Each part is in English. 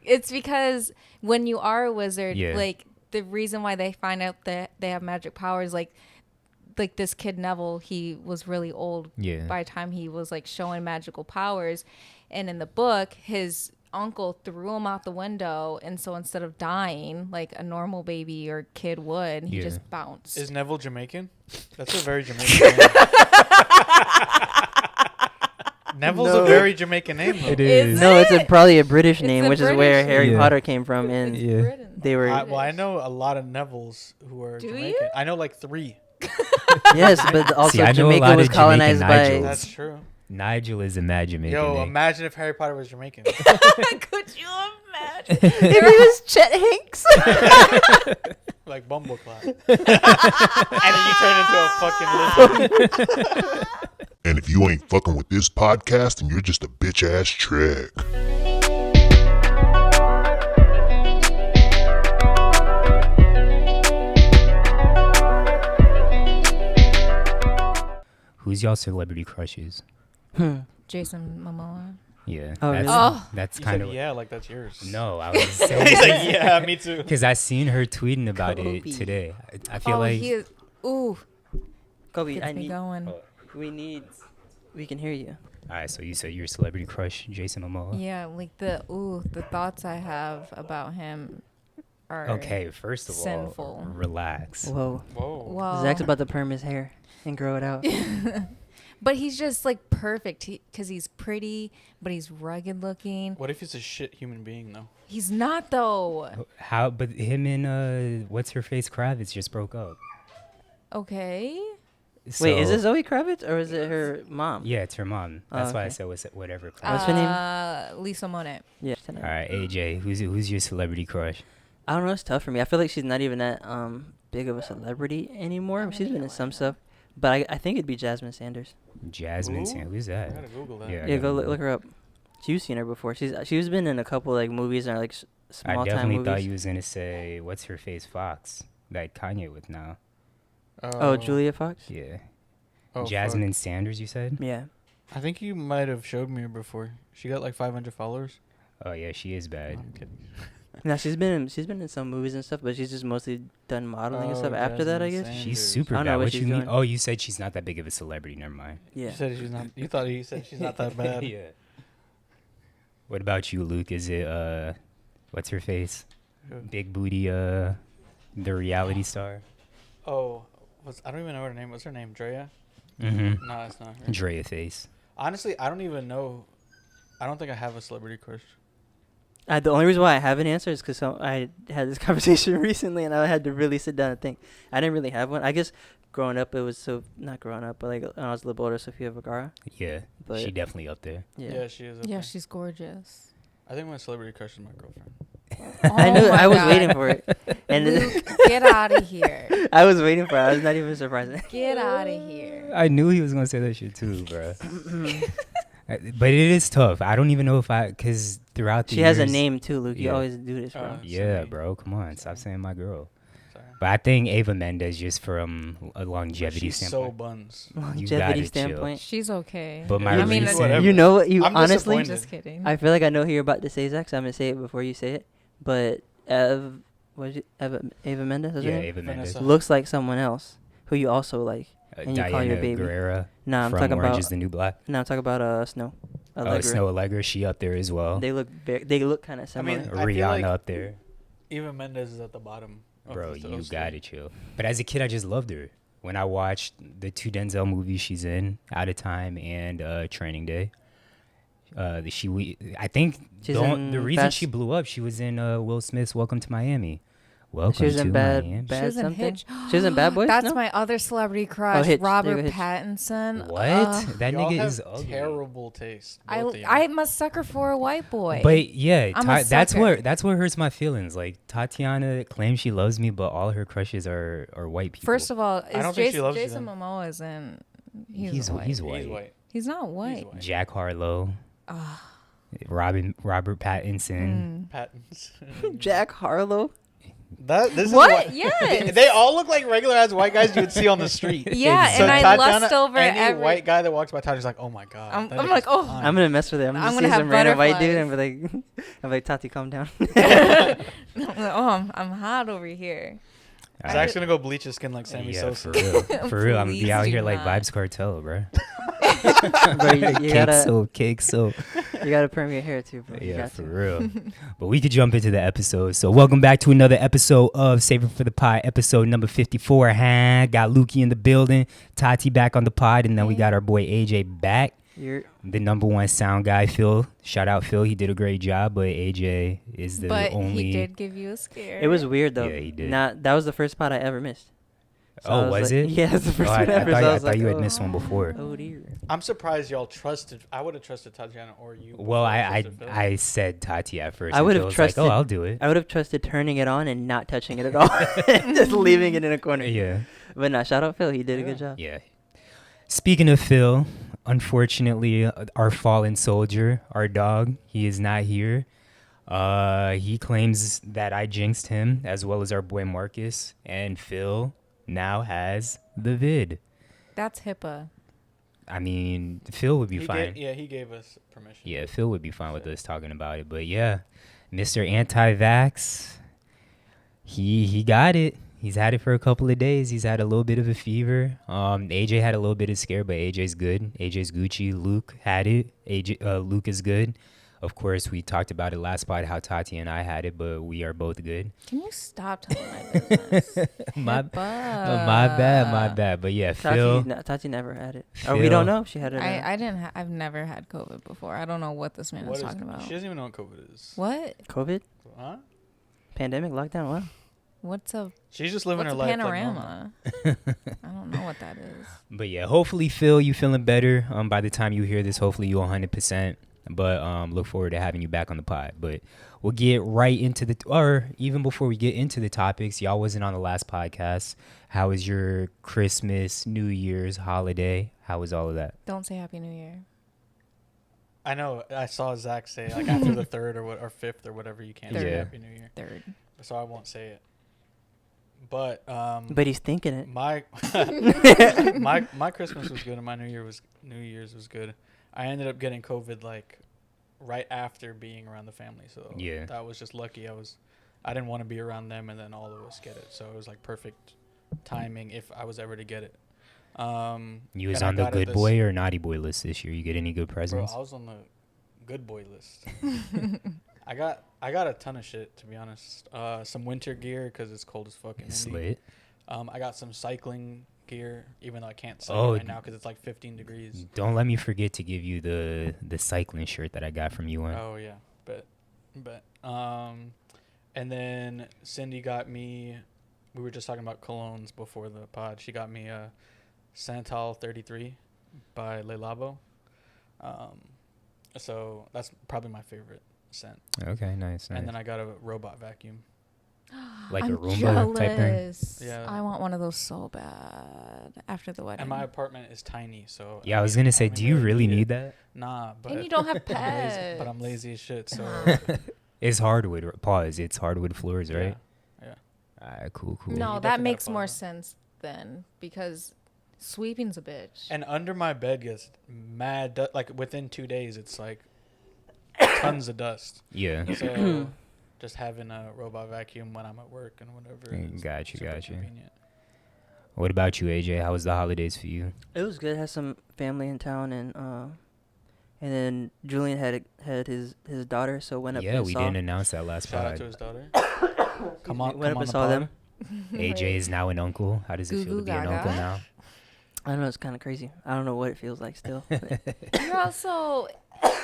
It's because when you are a wizard, Yeah. like the reason why they find out that they have magic powers, like this kid Neville, he was really old by the time he was like showing magical powers, and in the book, his uncle threw him out the window, and so instead of dying like a normal baby or kid would, he just bounced. Is Neville Jamaican? That's a very Jamaican name. Neville's a very Jamaican name, though. It is. No, it's probably a British name, a which British is where name. Harry Potter came from, and they were. Well, I know a lot of Nevilles who are Do Jamaican. you? I know like 3. Yes, but also See, I know a Jamaica lot was of colonized Jamaican by. Nigels. That's true. Nigel is a mad Jamaican Yo, name. imagine if Harry Potter was Jamaican. Could you imagine? If he was Chet Hanks. Like Bumbleclap. And then you turn into a fucking lizard. And if you ain't fucking with this podcast, then you're just a bitch ass trick. Who's y'all celebrity crushes? Jason Momoa. Yeah. Oh, that's, really? That's You kind said, of. yeah, like that's yours. No, I was He's saying. like, yeah, me too. Because I seen her tweeting about Kobe. it today. I feel like. he is. Ooh, Kobe, gets I me need. going. We can hear you. All right, so you said your celebrity crush, Jason Momoa. Yeah, like the thoughts I have about him are Okay, first of sinful. all, relax. Whoa. Whoa. Well, Zach's about to perm his hair and grow it out. but he's just like perfect because he's pretty, but he's rugged looking. What if he's a shit human being, though? He's not though. How? But him and what's her face Kravitz just broke up. Okay. Wait, is So- it Zoe Kravitz or is it her mom? Yeah, it's her mom. That's why I okay. said whatever. What's her name? Lisa Monet. Yeah. All right, AJ, who's your celebrity crush? I don't know. It's tough for me. I feel like she's not even that big of a celebrity anymore. She's been in some stuff, but I think it'd be Jasmine Sanders. Jasmine Ooh. Sanders. Who's I that? gotta Google that. Yeah. Yeah, go look her up. You've seen her before. She's been in a couple like movies and like small I time definitely movies. thought you was gonna say what's her face Fox that Kanye with now. Oh, Julia Fox. Yeah. Oh, Jasmine Sanders, you said? Yeah. fuck. I think you might have showed me her before. She got like 500 followers. Oh yeah, she is No, bad. I'm kidding. No, she's been in some movies and stuff, but she's just mostly done modeling and stuff after that, I Jasmine guess. Sanders. She's super I don't know bad. what What she's you mean? doing. Oh, you said she's not that big of a celebrity. Never mind. Yeah. You said she's not. You thought you said she's not that bad. Yeah. What about you, Luke? Is it what's her face? Who? Big booty the reality star? Oh, I don't even know her name. What's her name? Drea? Mm-hmm. No, it's not her. Drea face. Honestly, I don't even know. I don't think I have a celebrity crush. The only reason why I have an answer is because I had this conversation recently, and I had to really sit down and think. I didn't really have one. I guess growing up, it was not growing up, but like when I was a little older, Sofia Vergara. Yeah, But she definitely up there. yeah. She is. Up Yeah, there. she's gorgeous. I think my celebrity crush is my girlfriend. I knew. Oh my I was God. waiting for it, and Luke, get out of here. I was waiting for it. I was not even surprised. Get out of here. I knew he was gonna say that shit too, bro. But it is tough. I don't even know if because throughout the She has a years- name too, Luke. You Yeah. always do this, bro. Yeah, Sorry. bro. Come on, stop saying my girl. Sorry. But I think Ava Mendes just from a longevity She's so standpoint. buns. You Longevity gotta chill. standpoint. She's okay. But my I mean, recent- whatever. You know what? You I'm honestly, disappointed. just kidding. I feel like I know who you're about to say, Zach. So I'm gonna say it before you say it. But Ava Mendes, is her Yeah, name? Ava Mendes. Vanessa. Looks like someone else who you also like. And you call your Diana baby. Guerrera No, I'm from talking Orange about. is the New Black. No, I'm talking about Snow. Oh, Allegra. Snow Allegra, she up there as well. They look kind of I similar. mean, I feel Rihanna like up there. Eva Mendes is at the bottom. of Bro, the you roster. gotta chill. But as a kid, I just loved her. When I watched the 2 Denzel movies she's in, Out of Time and Training Day, I think She's the in reason Fast- she blew up, she was in Will Smith's Welcome to Miami. Welcome she was to in Miami. Bad She was in something. Hitch. She was in Bad Boys. That's no? my other celebrity crush, Hitch. Robert There you go, Hitch. Pattinson. What? That Y'all nigga have is ugly. terrible taste. both of you. I'm a sucker for a white boy. But yeah, I'm a that's sucker. what hurts my feelings. Like Tatiana claims she loves me, but all her crushes are white people. First of all, I don't think she loves you Jason then. Momoa isn't. he's white. He's He's white. white. He's not He's white. white. Jack Harlow, Robert Pattinson. Mm. Patents. Jack Harlow. This What? Is Yes. They all look like regular ass white guys you would see on the street. Yeah, So and I Tatiana, lust over any white guy that walks by Tatiana's like, oh my god. I'm like, oh. I'm gonna mess with it. I'm I'm gonna gonna see have some random white dude butterflies. and be like, I'm like, Tati, calm down. I'm hot over here. Zach's gonna go bleach his skin like Sammy Sosa. For real. For real, I'm gonna Please be out do here like not. Vibes Cartel, bro. Bro, you gotta, Cake soap. you gotta perm your hair too, bro. You Yeah, got for to. real. But we could jump into the episode. So welcome back to another episode of Saving for the Pod, episode number 54. Got Lukey in the building, Tati back on the pod, and then we got our boy AJ back. You're The number one sound guy, Phil. Shout out Phil. He did a great job, but AJ is the But only. he did give you a scare. It was weird though. Yeah, he did. That was the first pod I ever missed. So I Oh, was like, it? Yeah, it's the first I one ever. thought, so I I was thought like, you had oh, missed one before. oh dear. I'm surprised y'all trusted. I would have trusted Tatiana or you. Well, before I trusted Phil. I said Tati at first. I and would've Phil was trusted- Like, oh, I'll do it. I would have trusted turning it on and not touching it at all, just leaving it in a corner. Yeah. But no, shout out Phil. He did a good job. Yeah. Speaking of Phil, unfortunately, our fallen soldier, our dog, he is not here. He claims that I jinxed him, as well as our boy Marcus, and Phil now has the vid. That's HIPAA. I mean, Phil would be He fine. he gave us permission. Yeah, Phil would be fine with us talking about it. But yeah, Mr. Anti-Vax, he got it. He's had it for a couple of days. He's had a little bit of a fever. AJ had a little bit of scare, but AJ's good. AJ's Gucci. Luke had it. Luke is good. Of course, we talked about it last pod how Tati and I had it, but we are both good. Can you stop telling my business? My HIPAA. my bad. But yeah, Phil. Tati never had it. Or we don't know if she had it. or not. I didn't. I've never had COVID before. I don't know what this man What is is- talking about. She doesn't even know what COVID is. What? COVID, Huh? pandemic, lockdown. Wow. What's a She's just living what's her a life. Like normal. panorama? I don't know what that is. But yeah, hopefully, Phil, you feeling better. By the time you hear this, hopefully you 100%. But look forward to having you back on the pod. But we'll get right into or even before we get into the topics, y'all wasn't on the last podcast. How was your Christmas, New Year's, holiday? How was all of that? Don't say Happy New Year. I know. I saw Zach say like after the third or fifth or whatever you can't say Yeah. Happy New Year, Third. so I won't say it. But But he's thinking it. my my Christmas was good and my New Year's was good. I ended up getting COVID like right after being around the family, so Yeah. that was just lucky. I didn't want to be around them and then all of us get it, so it was like perfect timing if I was ever to get it. You was and I on the got it good this- boy or naughty boy list this year? You get any good Bro, presents? I was on the good boy list. I got a ton of shit, to be honest. Some winter gear because it's cold as fuck in It's Indy. lit. I got some cycling gear, even though I can't cycle Oh, right now because it's like 15 degrees. Don't let me forget to give you the cycling shirt that I got from you. Oh yeah, but and then Cindy got me. We were just talking about colognes before the pod. She got me a Santal 33 by Le Labo. So that's probably my favorite scent. Okay, nice. And then I got a robot vacuum. Like I'm a Roomba type thing? jealous. Yeah. I want one of those so bad after the wedding. And my apartment is tiny, so Yeah, I was gonna say, do you really need that? that? Nah, but And you don't have I'm lazy, pets. but I'm lazy as shit. So It's hardwood. Pause. It's hardwood floors, right? Yeah. Alright, cool. No, You that definitely makes gotta more follow. sense then because sweeping's a bitch. And under my bed gets mad. Like within 2 days, it's like tons of dust. Yeah. So just having a robot vacuum when I'm at work and whatever. is Got you. super convenient. What about you, AJ? How was the holidays for you? It was good. Had some family in town, and then Julian had his daughter, so went up. Yeah, and we saw didn't announce that last Shout out pod. to his daughter. Come on, went come up on and the saw pod. them. AJ is now an uncle. How does it Goo feel to goo be an gaga. uncle now? I don't know. It's kind of crazy. I don't know what it feels like still. but- You're also,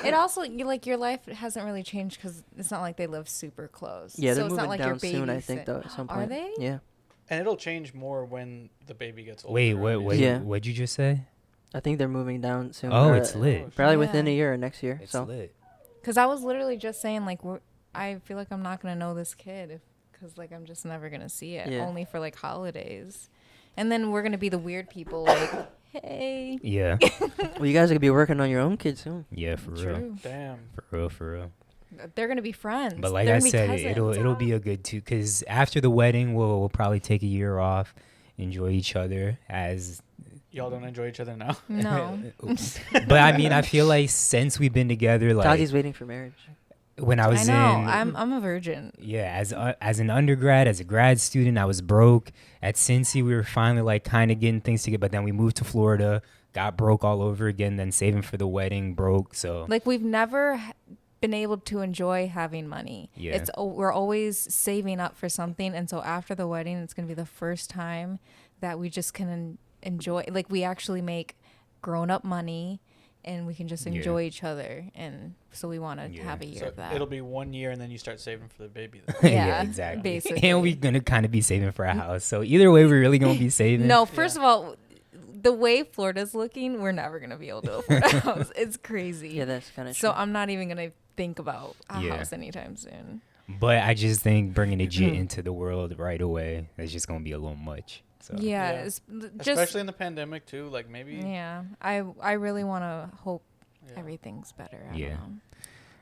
like your life hasn't really changed because it's not like they live super close. yeah, so they're it's moving not like down your baby soon. I think though at some point. Are they? Yeah, And it'll change more when the baby gets older. Wait, what? obviously. Yeah. What'd you just say? I think they're moving down soon. Oh, or, it's lit. Probably Yeah. within a year or next year. It's so lit. Because I was literally just saying like I feel like I'm not gonna know this kid because like I'm just never gonna see it. Yeah. Only for like holidays, and then we're gonna be the weird people like, hey. Yeah. well, you guys are gonna be working on your own kids soon. Yeah, for real. True. Damn. For real. They're gonna be friends. But like They're I gonna be said, cousins. it'll be a good too. Because after the wedding, we'll probably take a year off, enjoy each other as. Y'all don't enjoy each other now. No. But I mean, I feel like since we've been together, like Taji's waiting for marriage. when I was I'm a virgin. Yeah, as an undergrad, as a grad student, I was broke. At Cincy, we were finally like kind of getting things together, but then we moved to Florida, got broke all over again, then saving for the wedding, broke. So Like we've never been able to enjoy having money. Yeah. We're always saving up for something, and so after the wedding, it's gonna be the first time that we just can enjoy. Like we actually make grown up money. And we can just enjoy each other, and so we want to have a year of that. It'll be 1 year, and then you start saving for the baby. yeah, exactly. Basically. And we're gonna kind of be saving for a house. So either way, we're really gonna be saving. No, first of all, the way Florida's looking, we're never gonna be able to afford a house. It's crazy. Yeah, that's kind of so I'm not even gonna think about a Yeah. house anytime soon. But I just think bringing a jet into the world right away is just gonna be a little much. So Yeah, Yeah. It's just Especially in the pandemic too. Like maybe. yeah. I really want to hope Yeah. everything's better. I Yeah. don't know.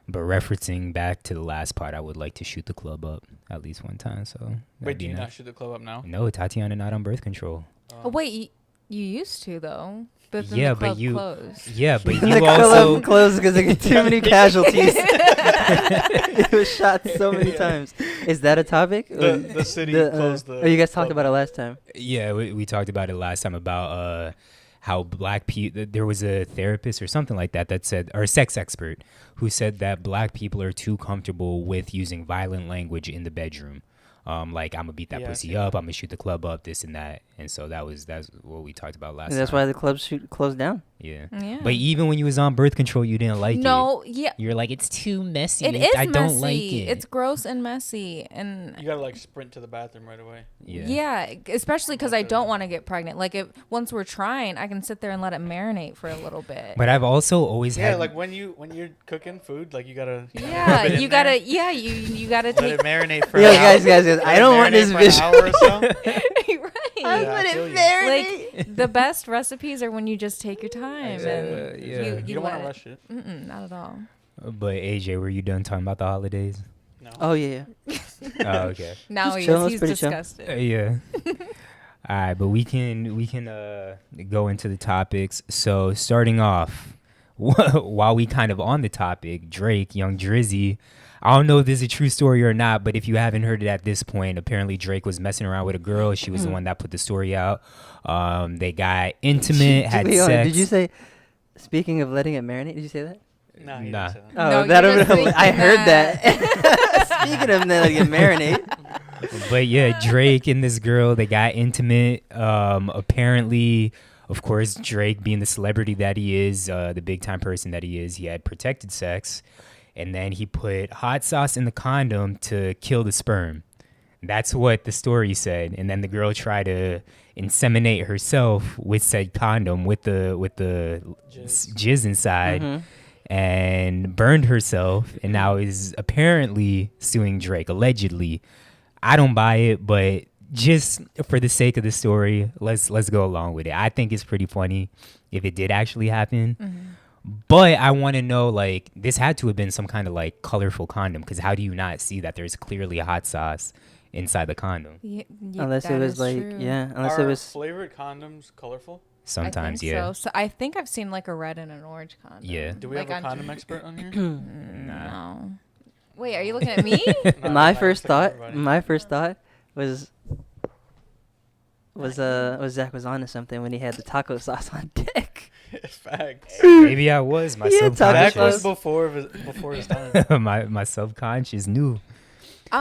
But referencing back to the last part, I would like to shoot the club up at least one time. So that'd Wait, be do you nice. not shoot the club up now? No, Tatiana not on birth control. Oh wait, you used to though. But then Yeah, the but club you- closed. Yeah, but the you club also closed because they get too many casualties. It was shot so many times. Is that a topic? The city closed the. Oh, you guys talked club. about it last time. Yeah, we talked about it last time about how black people. There was a therapist or something like that said, or a sex expert who said that black people are too comfortable with using violent language in the bedroom. Like I'm gonna beat that Yeah, pussy yeah. up, I'm gonna shoot the club up, this and that, and so that's what we talked about last And that's time. why the clubs closed down. Yeah. Yeah. But even when you was on birth control, you didn't like it. No, yeah. You're like, it's too messy. It is I messy. don't like it. It's gross and messy, and You gotta like sprint to the bathroom right away. yeah, especially because I don't want to get pregnant. Like if once we're trying, I can sit there and let it marinate for a little bit. But I've also always Yeah, had like when you're cooking food, like you gotta. yeah, rub it in you there, gotta. Yeah, you gotta let take. it marinate for. Yeah, an hour. guys, Let I it don't want marinate this for an vision. hour or so. right. Yeah, I feel you. Like the best recipes are when you just take your time and yeah. You don't want let to rush it. not at all. But AJ, were you done talking about the holidays? No. Oh yeah. Oh, okay. Now Just chilling, he's pretty chill. disgusted. Yeah. All right, but we can go into the topics. So starting off, while we kind of on the topic, Drake, Young Drizzy. I don't know if this is a true story or not, but if you haven't heard it at this point, apparently Drake was messing around with a girl. She was the one that put the story out. They got intimate, had Wait, hold on, sex. did you say? Speaking of letting it marinate, did you say that? No, he Nah. didn't say that. Oh, No, that you're just would- I thinking heard that. that. Speaking of letting it marinate. But yeah, Drake and this girl, they got intimate. Apparently, of course, Drake being the celebrity that he is, the big time person that he is, he had protected sex. And then he put hot sauce in the condom to kill the sperm. That's what the story said. And then the girl tried to inseminate herself with said condom with the jizz inside. Mm-hmm. And burned herself, and now is apparently suing Drake, allegedly. I don't buy it, but just for the sake of the story, let's go along with it. I think it's pretty funny if it did actually happen. But I want to know, like, this had to have been some kind of like colorful condom, because how do you not see that there's clearly hot sauce inside the condom? Unless it was like, unless Are it was. flavored condoms colorful? Sometimes, I think yeah. So I think I've seen like a red and an orange condom. Yeah. Do we Like have a on condom expert on here? No. Wait, are you looking at me? No, My I'm first looking at thought. everybody. My first thought was Zach was onto something when he had the taco sauce on deck. Facts. Maybe I was. My Yeah, Zach was subconscious. before his time. my subconscious knew.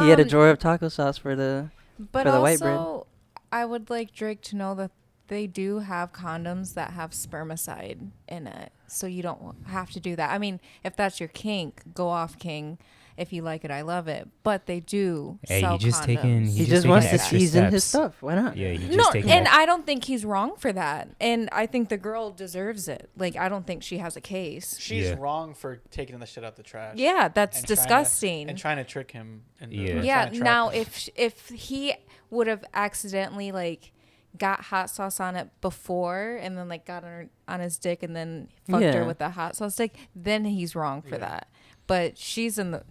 He had a drawer of taco sauce for the. But for the also, white bread. I would like Drake to know that they do have condoms that have spermicide in it, so you don't have to do that. I mean, if that's your kink, go off, king. If you like it, I love it. But they do Hey, sell he just condoms. taking- He just just wants to taking extra season his steps. stuff. Why not? Yeah, he No, just taking and that- I don't think he's wrong for that. And I think the girl deserves it. Like, I don't think she has a case. She's Yeah. wrong for taking the shit out the trash. Yeah, that's and trying to- disgusting. and trying to trick him. Into, Yeah. or Yeah, trying to trap now him. if he would have accidentally like got hot sauce on it before and then like got on his dick and then fucked Yeah. her with the hot sauce stick, then he's wrong for Yeah. that. but she's in the.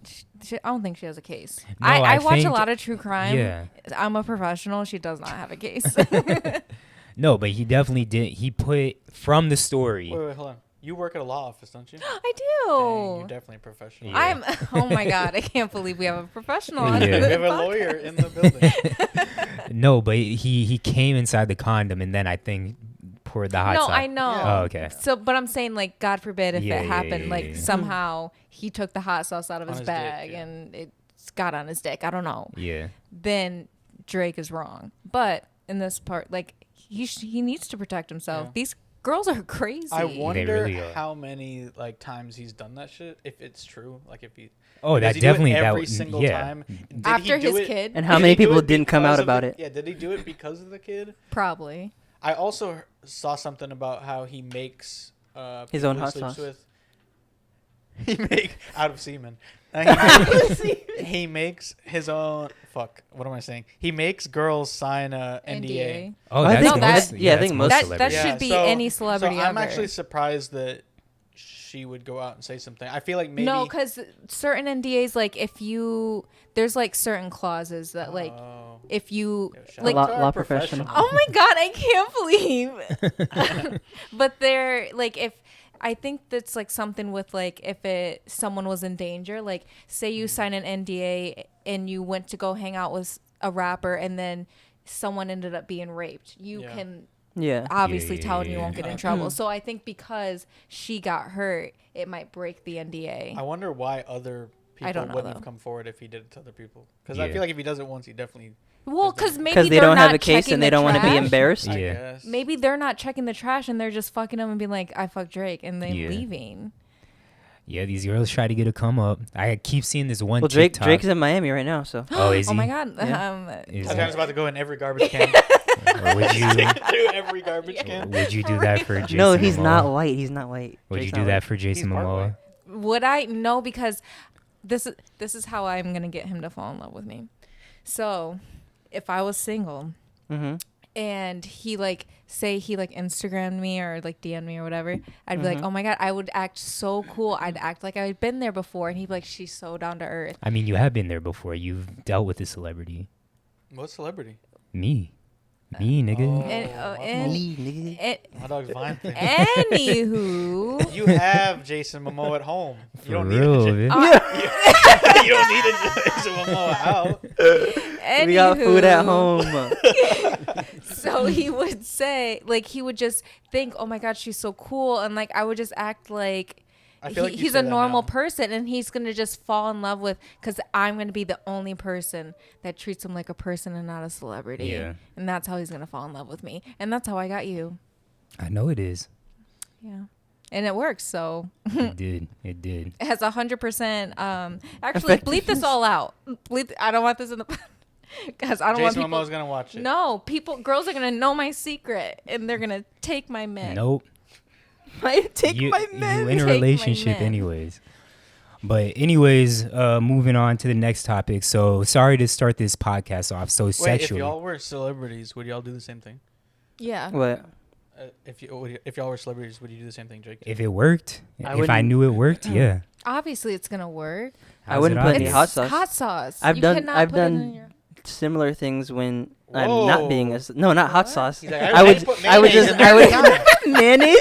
I don't think she has a case. No, I watch a think- lot of true crime. Yeah. I'm a professional. She does not have a case. No, but he definitely did. He put from the story. Wait, hold on. You work at a law office, don't you? I do. Dang, you're definitely a professional. Yeah. I'm. Oh my god! I can't believe we have a professional. On Yeah. We this have a podcast. lawyer in the building. No, but he came inside the condom and then I think poured the hot No, sauce. I know. Yeah. Oh, okay. So, but I'm saying, like, God forbid if Yeah, it yeah, happened, yeah, like yeah. somehow he took the hot sauce out of On his his dick, bag yeah. and it got on his dick. I don't know. Yeah. Then Drake is wrong. But in this part, like, he needs to protect himself. Yeah. These girls are crazy. I wonder really are. how many like times he's done that shit. If it's true, like if he. Oh, does that he definitely do it that every would- single yeah. time. Did After he do his it- kid, And how did many he do people it didn't come because out of about the- it? Yeah, did he do it because of the kid? probably. I also saw something about how he makes His people own he hot sleeps sauce. with. He make out of semen. He makes his own. Fuck. What am I saying? He makes girls sign a NDA. Oh, I that's think most, that- yeah, I that's think most That celebrities. should be any celebrity So I'm ever. actually surprised that she would go out and say something. I feel like maybe. No, because certain NDAs, like, if you, there's like certain clauses that, like, Oh. if you, Yo, shout like, out to our Law professional. oh my god, I can't believe. But they're like, if I think that's like something with like if someone was in danger, like say you sign an NDA and you went to go hang out with a rapper and then someone ended up being raped, you Yeah. can Yeah. obviously Yeah, tell and you yeah, won't get in yeah. trouble. So I think because she got hurt, it might break the NDA. I wonder why other people don't know, wouldn't though. have come forward if he did it to other people. Because I Yeah. feel like if he does it once, he definitely. Well, because maybe Because they they're don't have not a case checking and they the don't want to be trash. embarrassed. I Yeah. guess. Maybe they're not checking the trash and they're just fucking them and being like, I fucked Drake, and then Yeah. leaving. Yeah, these girls try to get a come up. I keep seeing this one Well, TikTok. Drake's in Miami right now, so. Oh, is Oh he? my god. Yeah. Is Tatiana's he? about to go in every garbage can. Would you? Through every garbage can. Would you do that for Jason No, he's Momoa? not white. He's not white. Would Drake's you not do white. that for Jason He's part Momoa? Would I? No, because this is how I'm gonna get him to fall in love with me. So, if I was single Mm-hmm. and he like say he like Instagrammed me or like DM'd me or whatever, I'd be like, oh my god, I would act so cool. I'd act like I'd been there before, and he'd be like, she's so down to earth. I mean, you have been there before. You've dealt with a celebrity. What celebrity? Me, nigga. Oh. And My dog's Vine thing. anywho, You have Jason Momoa at home. You For don't real, need a man. you don't need a Jason Momoa out. We got food at anywho, home. So he would say, like, he would just think, oh my god, she's so cool, and like I would just act like I feel like you he's say a that normal now. person, and he's gonna just fall in love with, because I'm gonna be the only person that treats him like a person and not a celebrity. Yeah. And that's how he's gonna fall in love with me, and that's how I got you. I know it is. Yeah, and it works. So It did. It did. it has 100%. Actually, bleep this all out. Bleep. I don't want this in the because I don't want Jason people. Momoa's gonna watch it. No, girls are gonna know my secret, and they're gonna take my men. Nope. Take you, my you man. in a Take my relationship man. anyways. But anyways, moving on to the next topic. So sorry to start this podcast off so Wait, if sexually. y'all were celebrities, would y'all do the same thing? Yeah. What? If y'all were celebrities, would you do the same thing, Drake? If it worked, I if I wouldn't- knew it worked, yeah. Obviously, it's gonna work. I How's wouldn't it put any obvious? hot It's sauce. hot sauce. I've You done- cannot I've put it done in your- Similar things when I'm not being no, not hot sauce. He's like, I would put I would mayonnaise just in there every time. mayonnaise.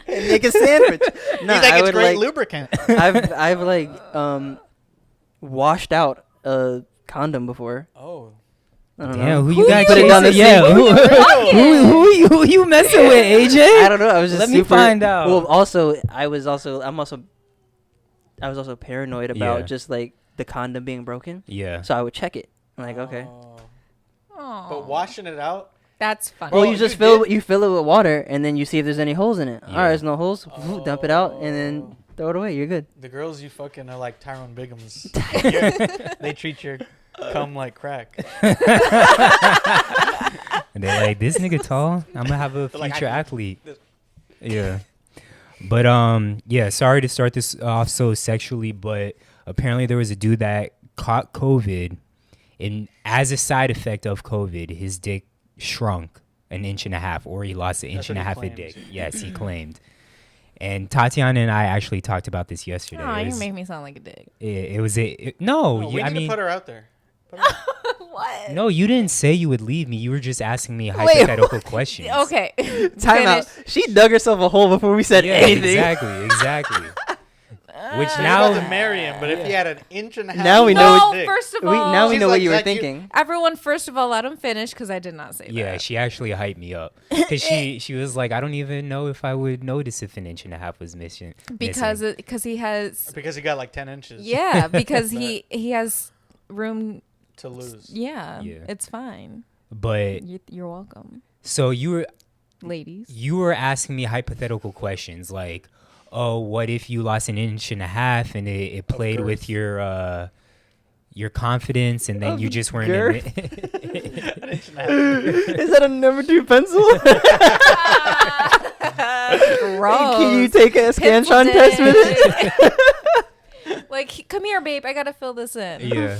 And make a sandwich. No, He's like, I it's would great like lubricant. I've like washed out a condom before. Oh. I don't Damn, know. who you got Put it down the chasing? Yeah, sink. who you messing with, AJ? I don't know. I was just Let me super, find out. Well, also I was also paranoid about Yeah. just like the condom being broken. Yeah. So I would check it. I'm like, okay. Oh. Aw. But washing it out. That's funny. Well, Oh, you just you fill did? it with water, and then you see if there's any holes in it. All Yeah. right, there's no holes. Dump it out, and then Oh. throw it away. You're good. The girls you fucking are like Tyrone Bigums. They treat your cum like crack. And they're like, this nigga tall. I'm gonna have a They're like, future I need athlete. this. Yeah. But yeah, sorry to start this off so sexually, but apparently there was a dude that caught COVID, and as a side effect of COVID, his dick shrunk 1.5 inches, or he lost an That's inch and a what half he of dick. claims. Yes, he claimed. And Tatiana and I actually talked about this yesterday. Oh, you make me sound like a dick. No, we need to put her out there. What? No, you didn't say you would leave me. You were just asking me hypothetical questions. Okay. Time out. She dug herself a hole before we said anything. Exactly. Which Now now to marry him, but if he had an inch and a half, Now we know. No, first of all, Now we She's know what like, you were Zach, thinking. everyone, first of all, let him finish because I did not say that. yeah, she actually hyped me up because she was like, I don't even know if I would notice if an inch and a half was missing. Because he has. because he got like 10 inches. Yeah, because he has room to lose. Yeah, Yeah. it's fine. But You're welcome, so you ladies. were asking me hypothetical questions like, oh, what if you lost an inch and a half and it played with your confidence and then you just weren't in it? Is that a number 2 pencil? Gross. Can you take a Scantron test with it? Like, come here, babe. I gotta fill this in. Yeah.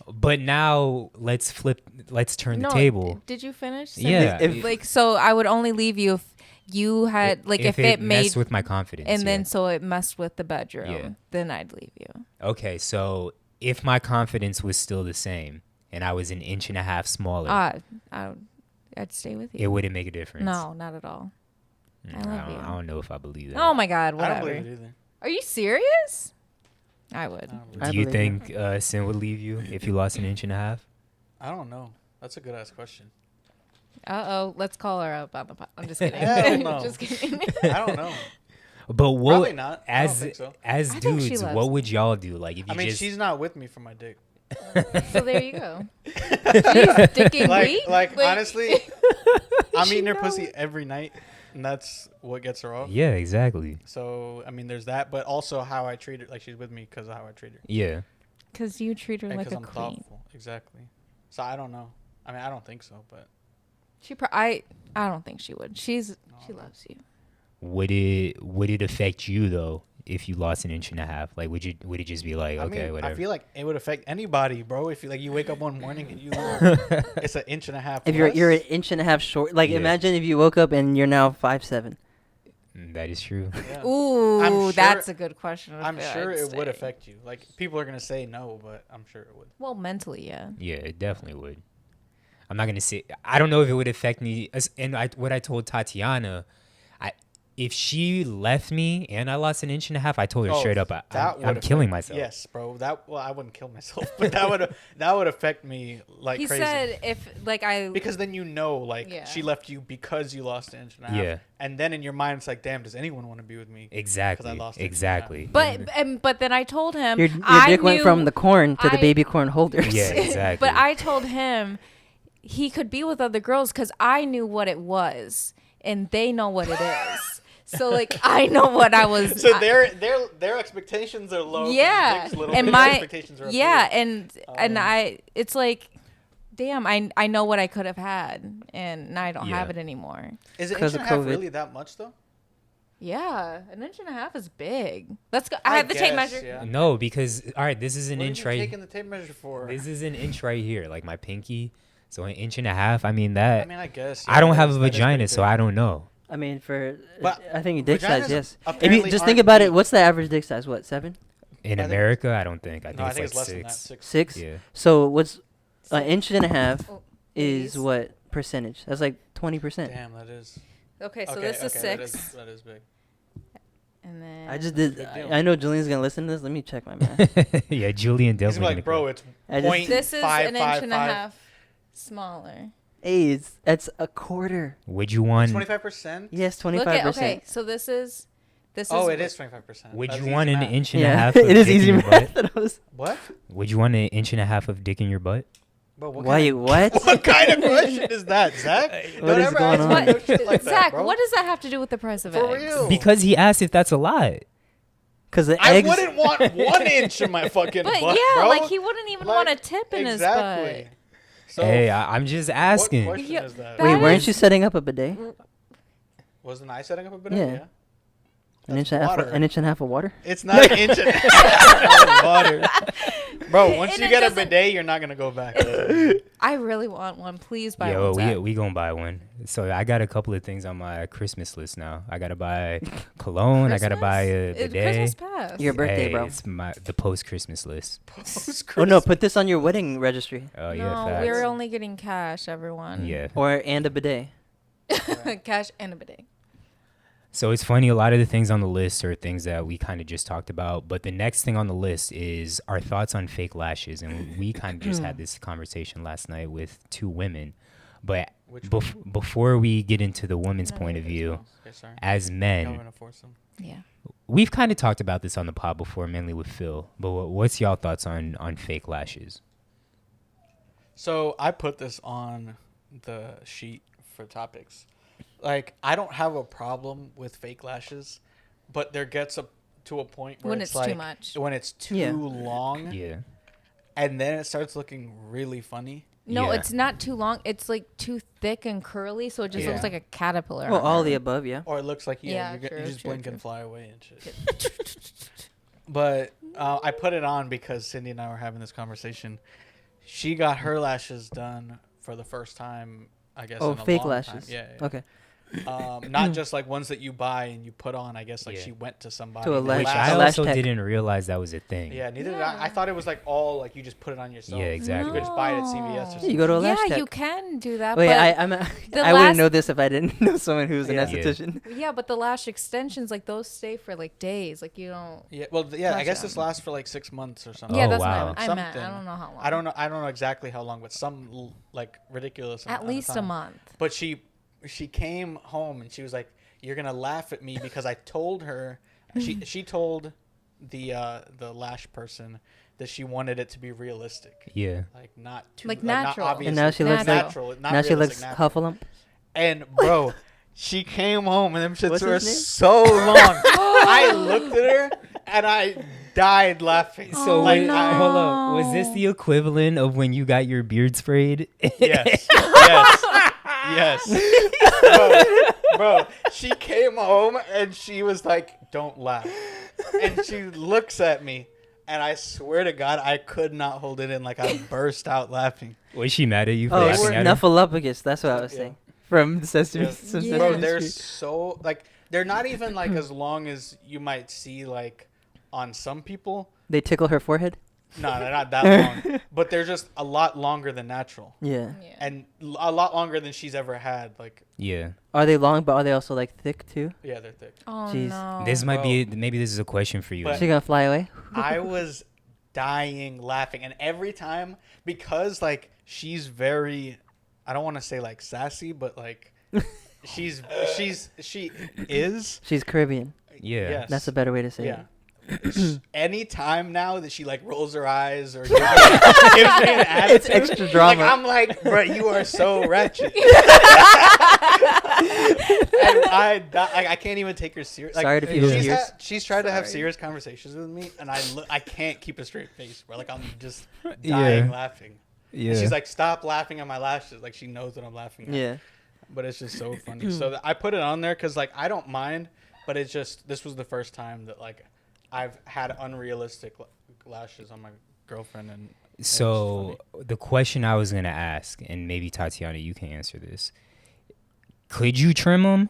But now let's turn the No, table. Did you finish? Yeah. Like, so I would only leave you if you had if it messed made with my confidence. and then yeah. so it messed with the bedroom. Yeah. Then I'd leave you. Okay, so if my confidence was still the same and I was an inch and a half smaller, I'd stay with you. it wouldn't make a difference. No, not at all. I love you. I don't know if I believe that. Oh my God, I whatever. don't believe it either. Are you serious? I would. Do you think Sin would leave you if you lost an inch and a half? I don't know. That's a good ass question. Let's call her up on the pod. I'm just kidding. Hell no. Just kidding. I don't know. But what? Probably not. I don't As think so. as I think she dudes, loves what me. would y'all do? Like if you I mean, just she's not with me for my dick. So there you go. She's dicking weak. Like Wait. honestly, I'm She eating her knows. pussy every night, and that's what gets her off. yeah, exactly. So I mean, there's that, but also how I treat her. Like she's with me because of how I treat her. Yeah. Because you treat her And like a I'm queen. thoughtful. Exactly. So I don't know. I mean, I don't think so, but I don't think she would. She loves you. Would it affect you though if you lost an inch and a half? Like would it just be like, I okay, mean, whatever? I feel like it would affect anybody, bro. If you wake up one morning and you it's an inch and a half. If less. you're an inch and a half short, like Yeah. imagine if you woke up and you're now 5'7". That is true. Yeah. Ooh, I'm sure- that's a good question. I'm sure I'd it would say. affect you. Like people are gonna say no, but I'm sure it would. Well, mentally, yeah. Yeah, it definitely would. I'm not gonna say. I don't know if it would affect me. And what I told Tatiana, if she left me and I lost an inch and a half, I told her straight up, I'm killing myself. Yes, bro. I wouldn't kill myself, but that would affect me like He crazy. said if Because then Yeah. she left you because you lost an inch and a half. Yeah. And then in your mind it's like, damn, does anyone want to be with me? Exactly. 'Cause I lost an inch and a half. Exactly. but then I told him Your I dick went knew- from the corn to the I- baby corn holders. Yeah, exactly. But I told him he could be with other girls because I knew what it was, and they know what it is. So like I know what I was. So their expectations are low. 'cause Yeah, dick's little, and but my their expectations are up yeah, here. and it's like, damn, I know what I could have had, and now I don't have Yeah. it anymore. Is an 'Cause inch and of a half COVID. really that much though? Yeah, an inch and a half is big. Let's go. I have the tape guess, measure. Yeah. No, because all right, this is an What are inch you right. taking the tape measure for? This is an inch right here, like my pinky. So an inch and a half. I mean that. I mean, I guess. I don't have a that is vagina, pretty so big. I don't know. I mean, But I think dick vaginas size, yes. If you apparently just think aren't about it, deep. what's the average dick size? What, 7? In I think- America, I don't think. I think No, I it's think like it's less than that. 6. 6? Yeah. So what's an inch and a half Oh, is please. what percentage? That's like 20%. Damn, that is. Okay, so okay, this is okay, 6, That is big. and then I just did. Good deal. I know Julian's gonna listen to this. Let me check my math. Yeah, Julian He's definitely. like, bro, it's I just- point this is an inch and a 555. half smaller. Hey, that's a quarter. Would you want? 25%. Yes, Look 25%. at okay, so this is. Oh, it is 25%. Would That's you easy want an math. inch and a Yeah, half? Of it is dick in easy your math. butt? That was- What? Would you want an inch and a half of dick in your butt? Bro, what Why? What? What kind of question is that, Zach? What Don't is ever going ask me on? no shit like that, Zach, bro. what does that have to do with the price of For eggs? real? Because he asked if that's a lot. Because the I eggs. wouldn't want 1 inch in my fucking But butt, yeah, bro. like he wouldn't even want a tip in exactly. his butt. So, Hey, I'm just what asking. question Yeah, is that? that Wait, weren't is- you setting up a bidet? Wasn't I setting up a bit? Yeah. Yeah. An That's inch and a half. water. An inch and a half of water. It's not an inch and a half of water. Bro, once you get a bidet, you're not gonna go back. I really want one. Please buy Yo, one. we gonna buy one. So I got a couple of things on my Christmas list now. I gotta buy cologne. Christmas? I gotta buy a It's bidet. Christmas past. Your birthday, bro. It's the post Christmas list. Oh no, put this on your wedding registry. Oh yeah, No, facts. we're only getting cash, everyone. Yeah. And a bidet. Cash and a bidet. So it's funny, a lot of the things on the list are things that we kind of just talked about, but the next thing on the list is our thoughts on fake lashes, and we kind of just had this conversation last night with two women. But before we get into the woman's point of view, as men, Yeah. we've kind of talked about this on the pod before, mainly with Phil, but what's y'all thoughts on fake lashes? So I put this on the sheet for topics. Like, I don't have a problem with fake lashes, but there gets to a point where When it's it's like, too much. when it's too long, and then it starts looking really funny. No, it's not too long. It's like too thick and curly, so it just looks like a caterpillar. Well, all the above, yeah. Or it looks like you true, just blink true. and fly away and shit. But I put it on because Cindy and I were having this conversation. She got her lashes done for the first time, I guess. Oh, in a fake long lashes. Time. Yeah. Okay. Not just like ones that you buy and you put on. I guess like she went to somebody. To a and lash- Which lashed- I lash also tech. didn't realize that was a thing. Yeah, neither did I. I thought it was like all like you just put it on yourself. Yeah, exactly. You could just buy it at CVS or something. You go to a lash Yeah, tech. you can do that. Wait, but I the wouldn't last- know this if I didn't know someone who was an Yeah. esthetician. Yeah, but the lash extensions, like those stay for like days. Like you don't. Yeah, well, yeah. I Touch guess them. this lasts for like 6 months or something. Yeah, Oh, that's wow. what I meant. I Something. don't know how long. I don't know exactly how long, but some like ridiculous. At amount of least a time. month. But she came home and she was like, "You're gonna laugh at me because I told her." She told the lash person that she wanted it to be realistic. Yeah. Like not too Like not natural. obvious. And now she looks like natural. Not now she looks realistic, natural. Huffalump. And bro, she came home and them shits What's were his name? so long. I looked at her and I died laughing. So like, wait, I- hold up. Was this the equivalent of when you got your beard sprayed? Yes. Yes. Bro, she came home and she was like, "Don't laugh." And she looks at me and I swear to God, I could not hold it in. Like I burst out laughing. Was she mad at you for Oh, laughing at her? Snuffleupagus. That's what I was Yeah. saying. From Sesame, Yeah. some Yeah. Bro, Sesame they're Street. so like they're not even like as long as you might see like on some people. They tickle her forehead. No, they're not that long. But they're just a lot longer than natural. Yeah. Yeah. And a lot longer than she's ever had. Like, Yeah. Are they long, but are they also like thick too? yeah, they're thick. Oh Jeez. no. This might be Bro. maybe this is a question for you. But- Is she gonna fly away? I was dying laughing. And every time, because like she's very, I don't want to say like sassy, but like she is. She's Caribbean. Yeah. Yes. That's a better way to say Yeah. it. Any time now that she like rolls her eyes or gives me an attitude, It's extra drama. Like, I'm like, bro, you are so ratchet. And I can't even take her serious. Like, Sorry to people's she's, ears. she's tried to have Sorry. serious conversations with me, and I can't keep a straight face, bro. Like I'm just Yeah. dying laughing. Yeah. And she's like, stop laughing at my lashes. Like she knows that I'm laughing at. Yeah. But it's just so funny. So I put it on there because like I don't mind, but it's just this was the first time that like I've had unrealistic lashes on my girlfriend, and So the question I was gonna ask, and maybe Tatiana, you can answer this: could you trim them,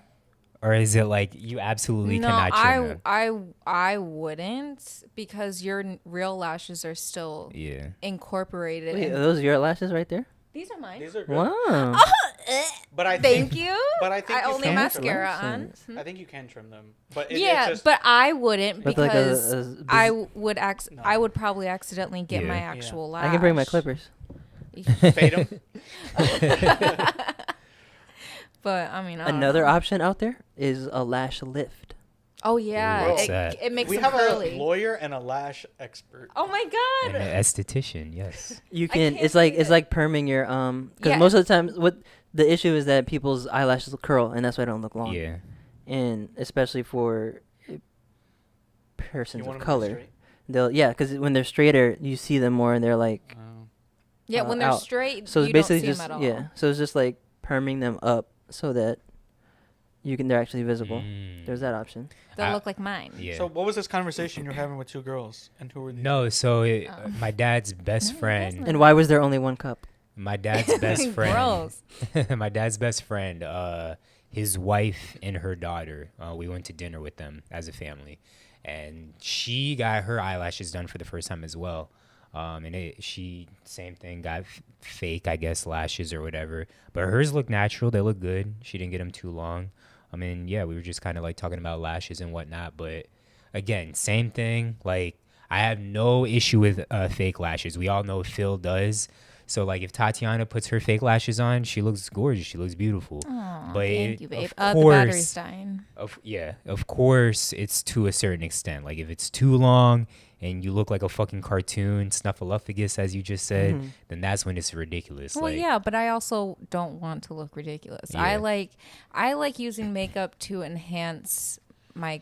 or is it like you absolutely cannot trim them? I wouldn't, because your real lashes are still Yeah. incorporated. Wait, in- are those your lashes right there? these are mine. these are good. Wow. But I Thank think, you. But I think I you only can mascara trim on. them. I think you can trim them, but Yeah, it's just, but I wouldn't, With like because a I biz- would No. I would probably accidentally get Yeah. my Yeah. actual lash. I can bring my clippers. fade them. But I mean, I don't Another know. option out there is a lash lift. Oh yeah, Ooh, what's it, that? it makes We them have curly. a lawyer and a lash expert. Oh my And god. an esthetician, yes. You I can. can't It's like do it's it. like perming your because Yeah. most of the time what the issue is that people's eyelashes curl and that's why they don't look long. Yeah. And especially for You persons want of 'em color, straight? they'll because when they're straighter, you see them more and they're like Yeah, when they're out. straight, So it's you don't basically see just them at all. yeah. So it's just like perming them up so that they're actually visible. There's that option. They'll look like mine. Yeah. So what was this conversation you're having with two girls, and who were these? No, so my dad's best friend. And why was there only one cup? My dad's best friend. Gross. My dad's best friend. His wife and her daughter. We went to dinner with them as a family, and she got her eyelashes done for the first time as well. And she same thing, got fake, I guess, lashes or whatever. But hers look natural. They look good. She didn't get them too long. I mean, yeah, we were just kind of like talking about lashes and whatnot. But again, same thing. Like, I have no issue with fake lashes. We all know Phil does. So, like, if Tatiana puts her fake lashes on, she looks gorgeous. She looks beautiful. Aww, but thank you, babe. Of The course, battery's dying. of course, it's to a certain extent. Like, if it's too long and you look like a fucking cartoon, snuffleupagus, as you just said, then that's when it's ridiculous. Well, like, yeah, but I also don't want to look ridiculous. Yeah. I like using makeup to enhance my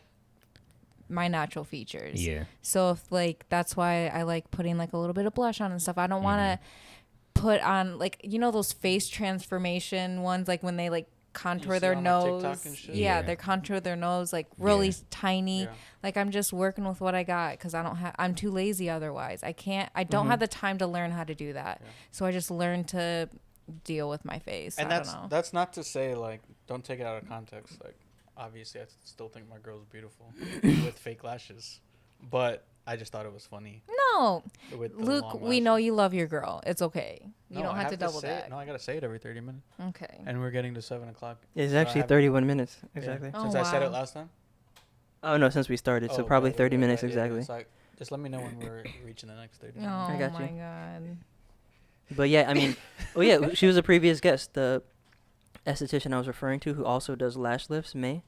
natural features. Yeah. So if like that's why I like putting like a little bit of blush on and stuff. I don't want to put on like those face transformation ones, like when they like contour their nose. Yeah, they contour their nose like really tiny. Yeah. Like I'm just working with what I got because I'm too lazy otherwise. I don't have the time to learn how to do that. Yeah. So I just learned to deal with my face. And that's not to say like don't take it out of context. Like obviously I still think my girl's beautiful with fake lashes. But I just thought it was funny. No. Luke, we know you love your girl. It's okay. You don't have to double that. No, I got to say it every 30 minutes. Okay. And we're getting to 7 o'clock. It's actually 31 minutes. Exactly. Yeah. Since I said it last time? Oh, no, since we started. So probably 30 minutes exactly. Yeah. Just let me know when we're reaching the next 30 minutes. Oh, I got you. my God. But yeah, I mean, she was a previous guest. The esthetician I was referring to who also does lash lifts, May.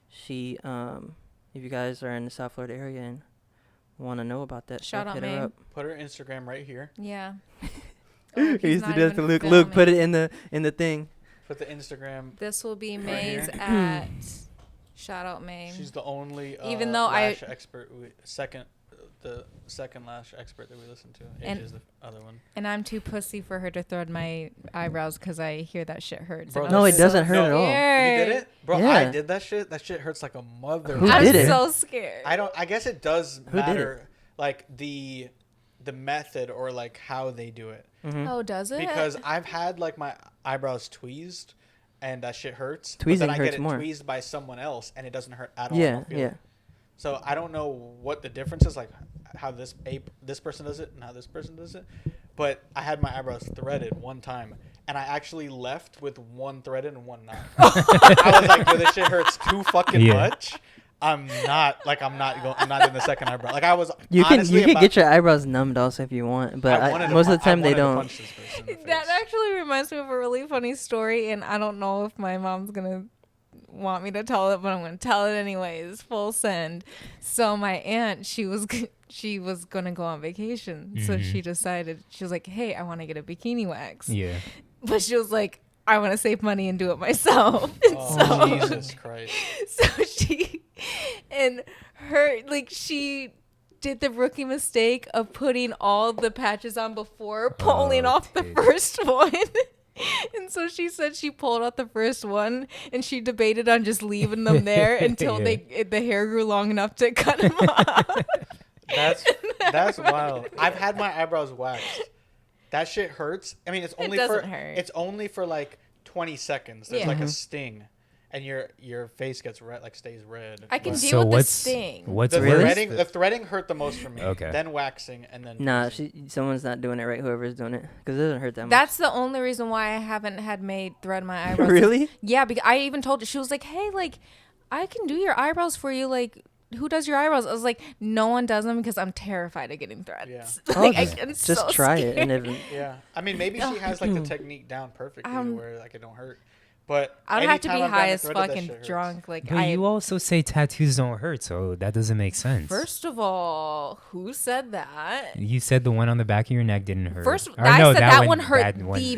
She, if you guys are in the South Florida area and want to know about that, shout out, May. Put her Instagram right here. Yeah. He used to do that to Luke. Luke, put it in the thing. Put the Instagram. This will be May's at. Shout out May. She's the only even though lash expert. The second lash expert that we listen to. AJ is the other one. And I'm too pussy for her to thread my eyebrows because I hear that shit hurts. Bro, no, it doesn't hurt at all. You did it? Bro, yeah. I did that shit. That shit hurts like a mother. I'm so scared. I guess it does matter, like the method or like how they do it. Mm-hmm. Oh, does it? Because I've had like my eyebrows tweezed and that shit hurts. Tweezing but then I hurts get it more. tweezed by someone else and it doesn't hurt at all. Yeah. So I don't know what the difference is, like how this person does it and how this person does it. But I had my eyebrows threaded one time, and I actually left with one threaded and one not. I was like, "Yo, this shit hurts too fucking much." I'm not doing the second eyebrow. Like I was. You can get your eyebrows numbed also if you want, but most of the time they don't. That actually reminds me of a really funny story, and I don't know if my mom's gonna want me to tell it, but I'm gonna tell it anyways. Full send. So my aunt, she was gonna go on vacation, so she decided, she was like, "Hey, I want to get a bikini wax." Yeah. But she was like, "I want to save money and do it myself." Jesus Christ. So she did the rookie mistake of putting all the patches on before pulling off the first one. And so she said she pulled out the first one and she debated on just leaving them there until the hair grew long enough to cut them off. That's wild. I've had my eyebrows waxed. That shit hurts. I mean, it's only for like 20 seconds. There's like a sting. And your face gets red, like stays red. I can deal with the sting. What's the threading hurt the most for me. Okay. Then waxing and then. Nah, someone's not doing it right. Whoever's doing it, because it doesn't hurt that much. That's the only reason why I haven't had May thread my eyebrows. Really? Yeah, because I even told her, she was like, "Hey, like, I can do your eyebrows for you. Like, who does your eyebrows?" I was like, "No one does them because I'm terrified of getting threads." Yeah. Like, just try it and if. Yeah, I mean, maybe she has like the technique down perfectly where like it don't hurt. But I would have to be high as fucking drunk. Like, but you also say tattoos don't hurt, so that doesn't make sense. First of all, who said that? You said the one on the back of your neck didn't hurt. I said that one hurt the most. You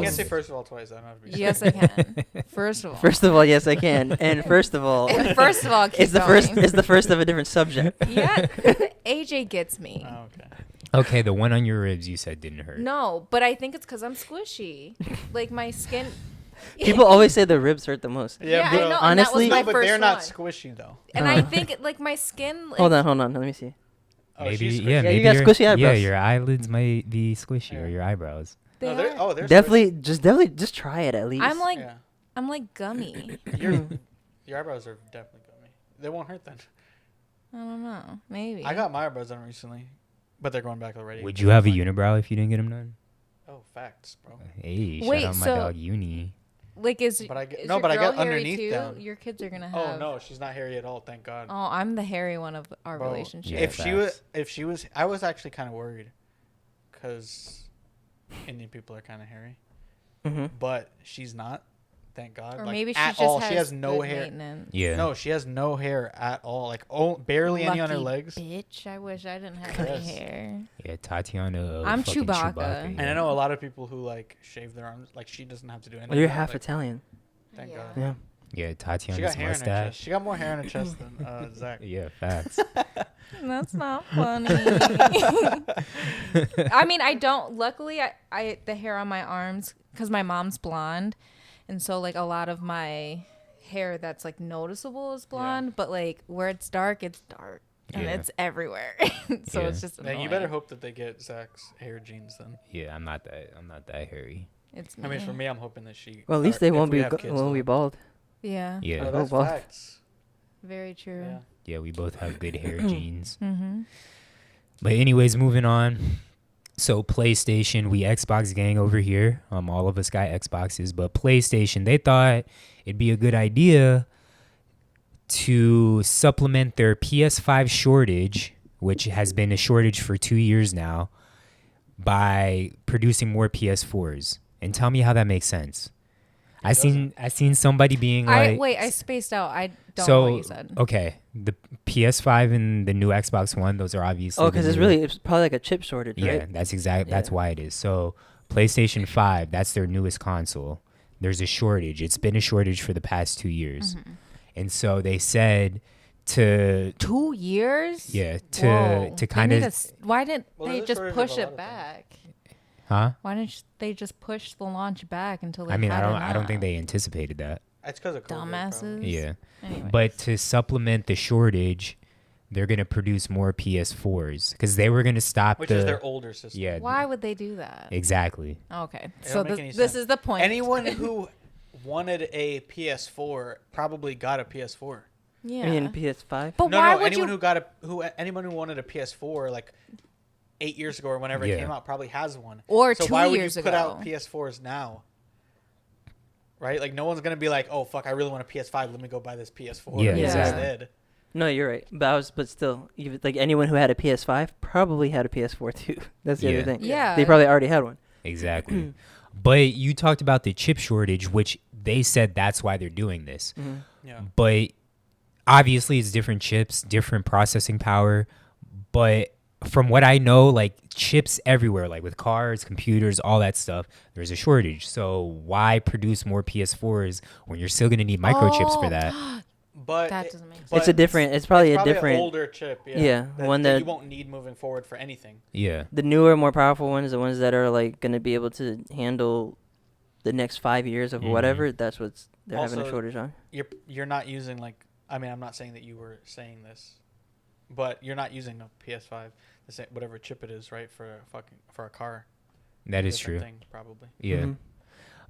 can't say first of all twice. I don't have to be. Yes, I can. First of all. First of all, yes, I can. And first of all. Keep it's the first of a different subject. Yeah, AJ gets me. Oh, okay. Okay, the one on your ribs you said didn't hurt. No, but I think it's because I'm squishy. Like my skin. People always say the ribs hurt the most. Yeah, I bro. know, Honestly, and that was my but they're first not one. squishy though. And I think like my skin. Like, Hold on. Let me see. Oh, Maybe, she's yeah, squishy. maybe you got your- squishy Yeah, eyebrows. your eyelids might be squishy or Yeah. your eyebrows. they No, they're, are. they're Definitely just try it at least. I'm like Yeah. I'm like gummy. Your eyebrows are definitely gummy. They won't hurt then. I don't know. Maybe. I got my eyebrows done recently, but they're going back already. Would you have a unibrow if you didn't get them done? Oh, facts, bro. Hey, Wait, shout out my so- dog Uni. Like is But I get- is no, your but I girl get hairy underneath too? them. Your kids are gonna Oh have. no, she's not hairy at all. Thank God. Oh, I'm the hairy one of our Bro, relationship. Yeah, if she was, I was actually kind of worried, because Indian people are kind of hairy, Mm-hmm. but she's not. Thank God. Or like, maybe she at just all. has She has no good hair. maintenance. Yeah. No, she has no hair at all. Like, oh, barely any on her Lucky legs. Bitch, I wish I didn't have any Yes. hair. Yeah, Tatiana. I'm fucking Chewbacca. And I know a lot of people who like shave their arms. Like, she doesn't have to do anything. Well, you're half like, Italian. Thank Yeah. God. Yeah. Yeah, She Tatiana's got hair in her chest. mustache. She got more hair in her chest than Zach. Yeah, facts. That's not funny. I mean, I don't. Luckily, I the hair on my arms because my mom's blonde, and so like a lot of my hair that's like noticeable is blonde, but like where it's dark, and Yeah. it's everywhere. So Yeah. it's just Man, annoying. you better hope that they get Zach's hair genes then. Yeah, I'm not that hairy. It's I mean, for me, I'm hoping that she. Well, at least or they if won't we be have kids, won't be though. bald. Yeah. Yeah. Oh, that's well. facts. Very true. Yeah. Yeah, we both have good hair genes. Mm-hmm. But anyways, moving on. So PlayStation, we Xbox gang over here. All of us got Xboxes, but PlayStation, they thought it'd be a good idea to supplement their PS5 shortage, which has been a shortage for 2 years now, by producing more PS4s. And tell me how that makes sense. I seen somebody being like, I spaced out. I don't know what you said. Okay, the PS5 and the new Xbox One, those are obviously. Oh, because it's probably like a chip shortage, Yeah, right? that's Yeah. why it is. So PlayStation 5, that's their newest console. There's a shortage. It's been a shortage for the past 2 years. Mm-hmm. And so they said to 2 years? yeah, Whoa. to kind of Why didn't Well, they there's a just shortage of push a lot it of back? huh? Why didn't they just push the launch back until they I mean, had I don't think enough? they anticipated that. It's because of COVID, Dumbasses. probably. Yeah. Anyway. But to supplement the shortage, they're going to produce more PS4s cuz they were going to stop Which the is their older system. Yeah. Why would they do that? Exactly. Okay. It So don't make any this sense. is the point. Anyone who wanted a PS4 probably got a PS4. yeah. I mean, PS5. but No, why no. would Anyone you? anyone who wanted a PS4 like 8 years ago or whenever Yeah. it came out probably has one. Or so 2 why would years you put out ago. PS4s now? Right? Like no one's gonna be like, oh fuck, I really want a PS5. Let me go buy this PS4 Yeah, exactly. instead. No, you're right. But still, even, like anyone who had a PS5 probably had a PS4 too. That's the Yeah. other thing. Yeah. They probably already had one. Exactly. But you talked about the chip shortage, which they said that's why they're doing this. Yeah. But obviously it's different chips, different processing power. But from what I know, like chips everywhere, like with cars, computers, all that stuff, there's a shortage. So why produce more PS4s when you're still going to need microchips for that? But That doesn't make sense. but It's probably a an different. older chip. Yeah. Yeah, one that that- you won't need moving forward for anything. Yeah. The newer, more powerful ones, the ones that are like going to be able to handle the next 5 years of Mhm. whatever. That's what they're having a Also, shortage on. You're not using like, I mean, I'm not saying that you were saying this, but you're not using a PS5, the same, whatever chip it is, right? For a car. That is Different true. Thing, probably. Yeah. Mhm.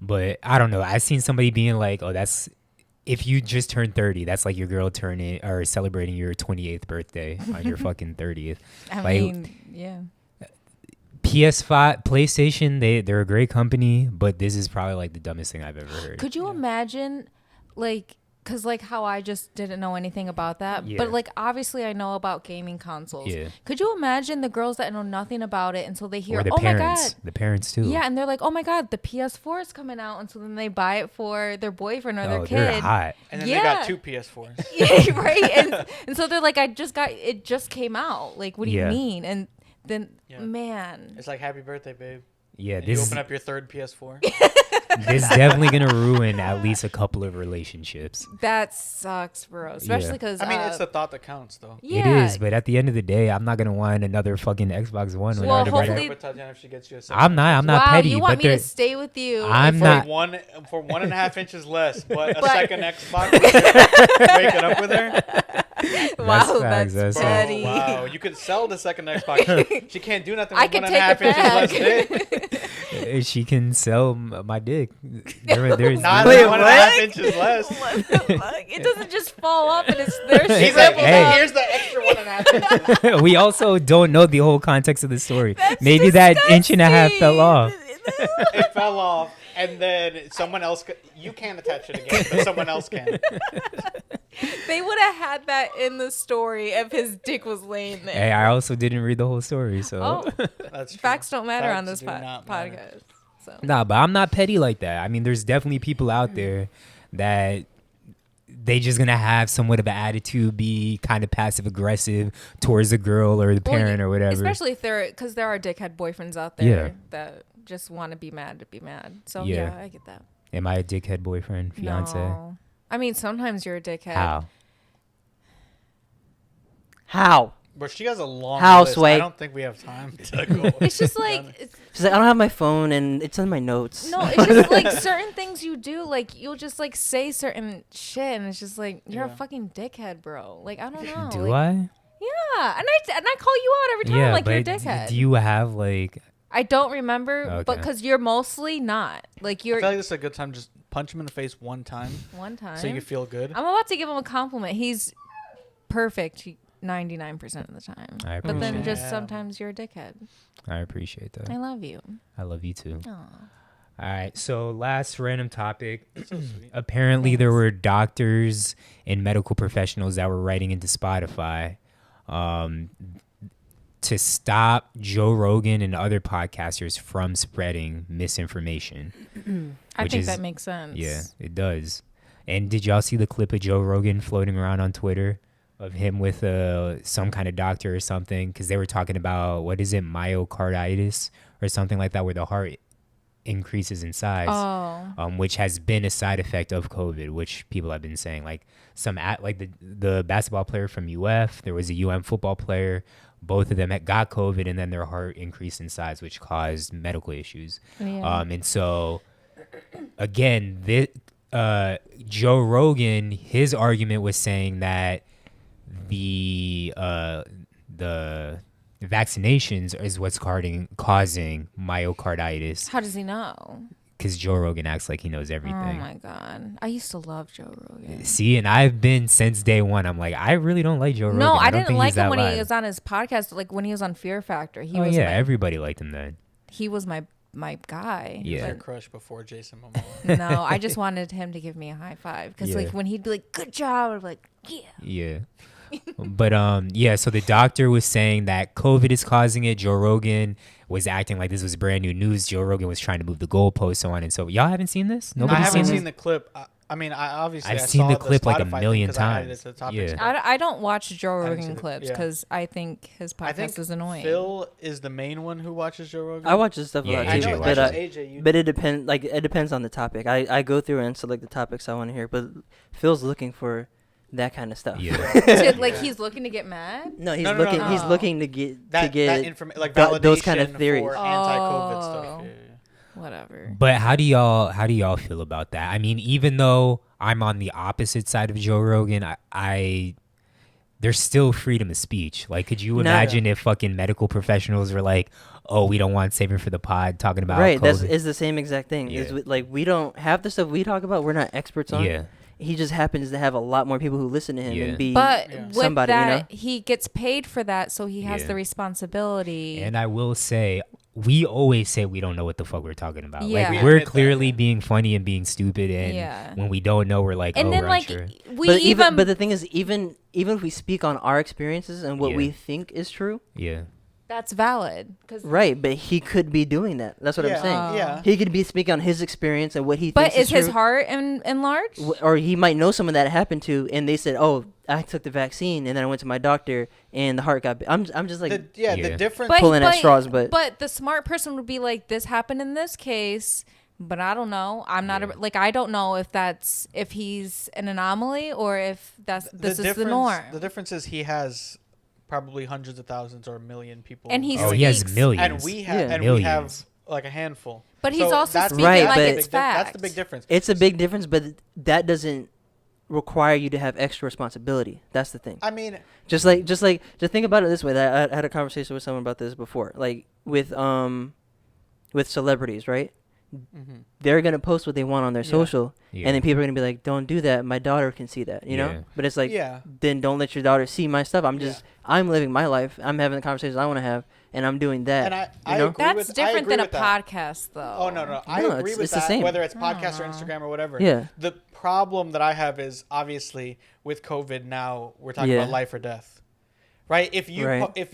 But I don't know. I seen somebody being like, "Oh, that's if you just turned 30, that's like your girl turning or celebrating your 28th birthday on your fucking 30th." I like- mean, yeah. PS5, PlayStation, they're a great company, but this is probably like the dumbest thing I've ever heard. Could you imagine, like, because like how I just didn't know anything about that, Yeah. but like obviously I know about gaming consoles. Yeah. Could you imagine the girls that know nothing about it until they hear, Or the oh my parents, god, the parents too. yeah, and they're like, oh my god, the PS4 is coming out, and so then they buy it for their boyfriend or their Oh, they're kid. hot. And then Yeah. they got 2 PS4s. Yeah, right. And so they're like, it just came out. Like, what do Yeah. you mean? And then, Yeah. man, It's like, happy birthday, babe. Yeah, you open up your third PS4. This is definitely gonna ruin at least a couple of relationships. That sucks, bro. Especially because I mean, it's the thought that counts, though. Yeah. It is, but at the end of the day, I'm not gonna want another fucking Xbox One. Well, hopefully, Tatiana, if she gets you a I'm not petty. You want but me to stay with you? I'm not for 1.5 inches less, but a second Xbox. Waking up with her. Wow, that's petty. Wow, you could sell the second Xbox. She can't do nothing. I with can 1.5 take inches it back. less dick. She can sell my dick. There's not 1.5 inches less. What the fuck? It doesn't just fall off and it's there. She's like, hey, here's the extra 1.5 inches. We also don't know the whole context of the story. That's Maybe disgusting. that inch and a half fell off. It fell off, and then someone else. You can't attach it again, but someone else can. They would have had that in the story if his dick was laying there. Hey, I also didn't read the whole story, so That's true. Facts don't matter Facts on this do not matter. podcast. So. nah. But I'm not petty like that. I mean, there's definitely people out there that they just gonna have somewhat of an attitude, be kind of passive aggressive towards the girl or the parent or whatever. Especially if because there are dickhead boyfriends out there that just want to be mad to be mad. So yeah, I get that. Am I a dickhead boyfriend, fiance? No. I mean, sometimes you're a dickhead. How? But she has a long How, list. Sway? I don't think we have time to go. It's just like She's like, I don't have my phone and it's on my notes. no, it's just like certain things you do. Like you'll just like say certain shit, and it's just like you're a fucking dickhead, bro. Like I don't know. Do like, I? Yeah, and I call you out every time. Like you're a dickhead. Do you have like? I don't remember, but Okay. because you're mostly not. Like I you're feel like this is a good time. Just punch him in the face one time, one time. so you feel good. I'm about to give him a compliment. He's perfect 99% of the time. I But then appreciate just it. sometimes you're a dickhead. I appreciate that. I love you. I love you too. Aw. All right. So last random topic. So sweet. Apparently, there were doctors and medical professionals that were writing into Spotify to stop Joe Rogan and other podcasters from spreading misinformation. I Which think is- that makes sense. Yeah, it does. And did y'all see the clip of Joe Rogan floating around on Twitter of him with some kind of doctor or something? Because they were talking about, what is it, myocarditis or something like that, where the heart increases in size, which has been a side effect of COVID, which people have been saying. Like the basketball player from UF, there was a UM football player. Both of them got COVID, and then their heart increased in size, which caused medical issues. Yeah. And so, again, Joe Rogan, his argument was saying that the vaccinations is what's causing myocarditis. How does he know? Because Joe Rogan acts like he knows Oh everything. my God. I used to love Joe Rogan. See, and I've been since day one. I'm like, I really don't like Joe Rogan. No, I don't didn't think like he's that him when live. he was on his podcast. Like when he was on Fear Factor. He was everybody liked him then. he was my guy. Yeah. Your crush before Jason Momoa. No, I just wanted him to give me a high five. Because like when he'd be like, good job, I'd be like, yeah. Yeah. But so the doctor was saying that COVID is causing it. Joe Rogan was acting like this was brand new news. Joe Rogan was trying to move the goalposts, so on and so. Y'all haven't seen this? I Nobody's haven't seen seen the clip. I mean, I I've seen saw the clip like a Spotify million thing 'cause I added it times. to the topics, Yeah. but I don't watch Joe haven't Rogan seen it. clips Yeah. because I think his I podcast think is annoying. Phil is the main one who watches Joe Rogan. I watch this stuff Yeah, a lot AJ too, watches but, AJ, but it depends. Like it depends on the topic. I go through and select the topics I want to hear. But Phil's looking for that kind of stuff. Yeah. Like he's looking to get mad. No, he's No, no, looking. no. He's Oh. looking to get that like those kind of validation theories. for anti-COVID stuff. Oh. Yeah. Whatever. But how do y'all feel about that? I mean, even though I'm on the opposite side of Joe Rogan, I there's still freedom of speech. Like, could you imagine if fucking medical professionals were like, oh, we don't want saving for the pod talking about right. COVID. That's the same exact thing. Yeah. Like we don't have the stuff we talk about. We're not experts on. Yeah. He just happens to have a lot more people who listen to him Yeah. and be. But Yeah. with somebody, that, he gets paid for that, so he has Yeah. the responsibility. And I will say, we always say we don't know what the fuck we're talking about. Yeah. Like, We we're admit that, clearly yeah. being funny and being stupid, and Yeah. when we don't know, we're like, and oh, then we're like unsure. we but the thing is, even if we speak on our experiences and what Yeah. we think is true, Yeah. That's valid. Right, but he could be doing that. That's what I'm saying. Yeah. He could be speaking on his experience and what he but thinks is his heart enlarged? Or he might know someone that happened to, and they said, "Oh, I took the vaccine, and then I went to my doctor, and the heart got." I'm just like, the difference. Pulling at straws, but the smart person would be like, "This happened in this case." But I don't know. I'm not I don't know if he's an anomaly or if this is the norm. The difference is he has probably hundreds of thousands or a million people. And he he has millions. And we have like a handful. But he's also speaking right, like but it's fact. That's the big difference. It's a big difference, but that doesn't require you to have extra responsibility. That's the thing. I mean, just think about it this way. I had a conversation with someone about this before, like with celebrities, right? Mm-hmm. They're gonna post what they want on their social, and then people are gonna be like, "Don't do that. My daughter can see that," you know. But it's like, then don't let your daughter see my stuff. I'm living my life. I'm having the conversations I want to have, and I'm doing that. And I agree that's different than a podcast, though. Oh no, I agree with that. The same. Whether it's podcast or Instagram or whatever. Yeah. The problem that I have is obviously with COVID now we're talking about life or death. Right? If